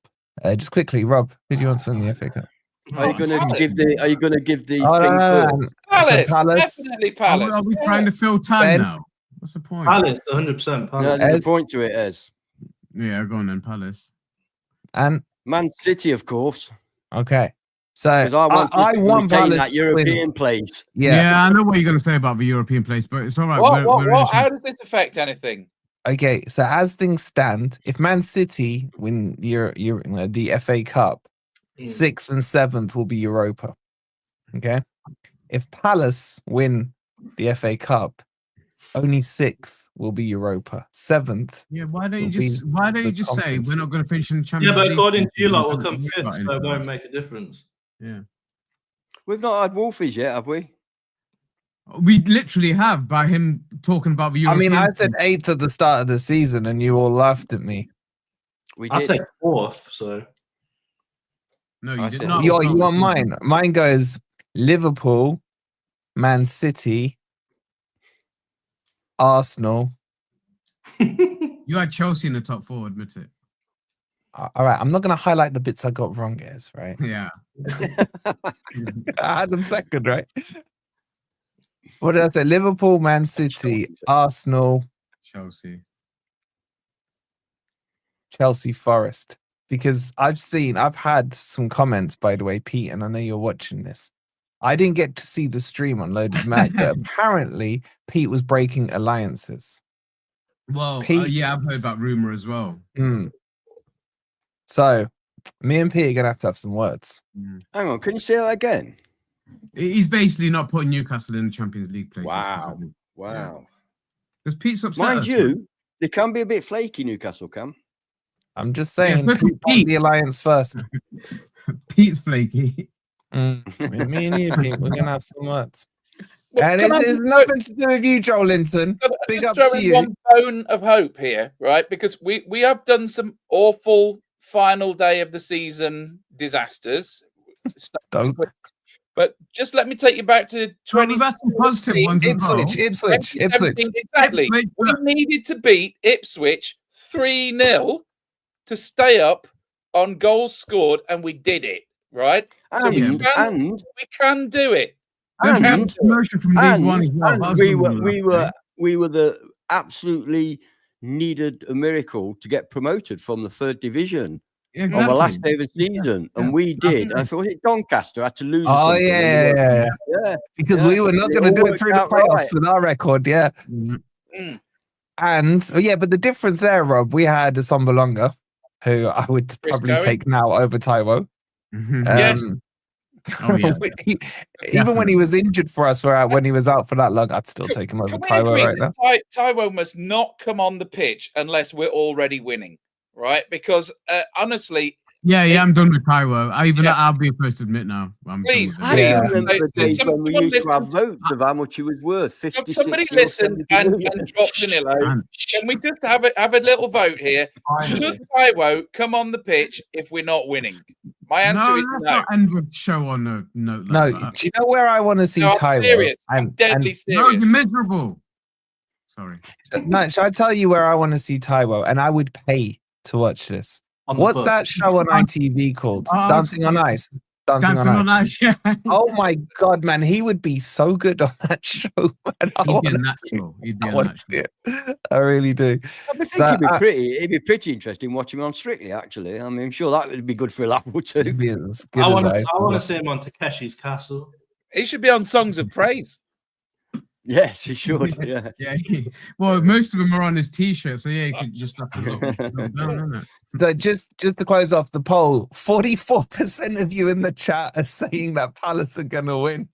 S2: Just quickly, Rob, who do you want to win the FA Cup?
S3: Are you going to give the
S4: Palace? Definitely Palace.
S1: Are we trying to fill time now? What's the point?
S5: Palace, 100%.
S3: No,
S5: Palace.
S3: there's a point to it, Ez.
S1: Yeah, go on then, Palace.
S2: And
S3: Man City, of course.
S2: okay, so
S3: Because I want
S2: Palace
S3: that
S2: to win.
S3: European place.
S2: Yeah.
S1: I know what you're going to say about the European place, but it's all right.
S4: What? How does this affect anything?
S2: Okay, so as things stand, if Man City win the FA Cup, 6th and 7th will be Europa. Okay, if Palace win the FA Cup, only 6th will be Europa. 7th.
S1: Yeah, why don't
S2: will
S1: you just say
S2: Conference
S1: we're not going to finish in the Champions
S5: Yeah, but
S1: League?
S5: according to you, lot, we'll
S1: We're
S5: come
S1: not
S5: 5th, so it won't make a difference.
S1: Yeah.
S3: We've not had Wolfies yet, have we?
S1: We literally have by him talking about the European.
S2: I said 8th at the start of the season, and you all laughed at me.
S3: We
S5: I
S3: did.
S5: said 4th, so.
S1: No,
S3: I
S1: you did
S3: said-
S1: not.
S2: You want mine? Mine goes Liverpool, Man City, Arsenal.
S1: You had Chelsea in the top 4, admit it.
S2: All right, I'm not going to highlight the bits I got wrong, guys, right?
S1: Yeah.
S2: I had them second, right? What did I say? Liverpool, Man City, Arsenal, Chelsea, Forest. Because I've had some comments, by the way, Pete, and I know you're watching this. I didn't get to see the stream on Loaded Mac, but apparently Pete was breaking alliances.
S1: Well,
S2: Pete-
S1: yeah, I've heard that rumor as well.
S2: So, me and Pete are going to have some words.
S3: Hang on, can you say that again?
S1: He's basically not putting Newcastle in the Champions League places.
S3: Wow.
S1: Because Pete's upset.
S3: Mind
S1: us,
S3: you, they can be a bit flaky, Newcastle can.
S2: I'm just saying,
S1: so can
S2: Pete won
S1: Pete.
S2: the alliance first.
S1: Pete's flaky.
S2: Me and you, Pete, we're going to have some words.
S4: Well,
S2: And
S4: can I
S2: it's
S4: just-
S2: nothing to do with you, Joel Linton. Big
S4: just
S2: up
S4: throw
S2: to
S4: in
S2: you.
S4: one bone of hope here, right? Because we have done some awful final day of the season disasters.
S2: Don't.
S4: But just let me take you back to 20.
S1: That's the positive ones as well.
S2: Ipswich.
S4: Exactly.
S1: Ipswich.
S4: We needed to beat Ipswich 3-0 to stay up on goals scored, and we did it, right? So we can do it.
S1: And promotion from League One as well.
S3: And we were the absolutely needed a miracle to get promoted from the 3rd division on the last day of the season, and we did. And I thought, was it Doncaster had to lose?
S2: Oh yeah. Because we were not going to do it through the playoffs with our record, yeah. And but the difference there, Rob, we had Sombalonga, who I would probably take now over Taiwo.
S4: Yes.
S2: Even when he was injured for us, when he was out for that long, I'd still take him over Taiwo right now.
S4: Taiwo must not come on the pitch unless we're already winning, right? Because honestly,
S1: I'm done with Taiwo. I'll be supposed to admit now.
S4: Please,
S3: I remember the days when we used to have votes of how much he was worth. 56
S4: somebody listened and dropped Danilo. Can we just have a little vote here? Should Taiwo come on the pitch if we're not winning? My answer is no.
S1: Not end the show on a note
S2: No,
S1: like that.
S2: do you know where I want to see Taiwo?
S4: I'm serious. I'm deadly serious.
S1: No, you're miserable. Sorry.
S2: No, shall I tell you where I want to see Taiwo? And I would pay to watch this. What's that show on ITV called? Dancing on Ice. Dancing on Ice.
S1: Yeah.
S2: Oh my God, man, he would be so good on that show. Man.
S1: He'd be a natural.
S2: I really do.
S3: I think it'd be pretty interesting watching him on Strictly. Actually, I mean, I'm sure that would be good for a lap or two.
S5: I want to see him on Takeshi's Castle.
S4: He should be on Songs of Praise.
S3: Yes, he should. Yeah.
S1: Well, most of them are on his T-shirt, so you could just have to look down, isn't it?
S2: But just to close off the poll, 44% of you in the chat are saying that Palace are gonna win.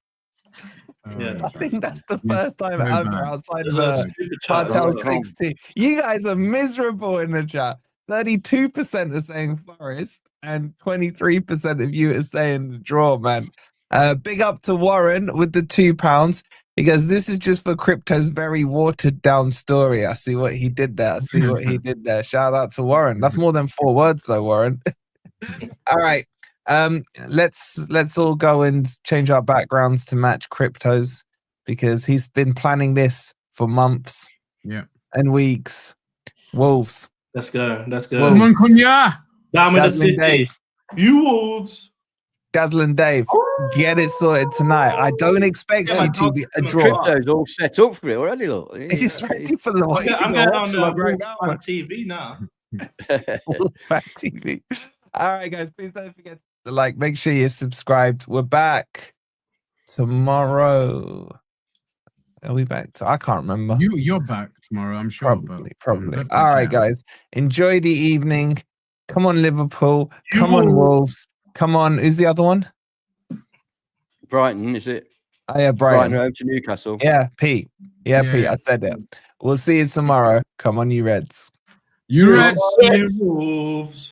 S2: I think that's the first time ever outside of the Cartel 60. You guys are miserable in the chat. 32% are saying Forest, and 23% of you are saying the draw, man. Big up to Warren with the £2. He goes, this is just for crypto's very watered down story. I see what he did there. Shout out to Warren. That's more than 4 words though, Warren. All right. Let's all go and change our backgrounds to match crypto's, because he's been planning this for months and weeks. Wolves.
S5: Let's go.
S1: Come on, Cunha.
S5: Down with the city.
S2: Dave.
S5: You Wolves.
S2: Dazzling Dave, get it sorted tonight. I don't expect
S5: Yeah,
S2: you to be a draw.
S3: Crypto's all set up for it already. Look,
S2: It's just ready for the what?
S5: I'm going on TV now.
S2: Wolfpack TV. All right, guys, please don't forget to like. Make sure you're subscribed. We're back tomorrow. Are we back? I can't remember.
S1: You're back tomorrow, I'm sure.
S2: Probably. All right, guys. Enjoy the evening. Come on, Liverpool. Come on, Wolves. Come on. Who's the other one?
S3: Brighton, is it?
S2: Oh, yeah, Brighton.
S3: Home to Newcastle.
S2: Yeah, Pete. Yeah, Pete. I said it. We'll see you tomorrow. Come on, you Reds.
S1: You Reds.
S5: Wolves.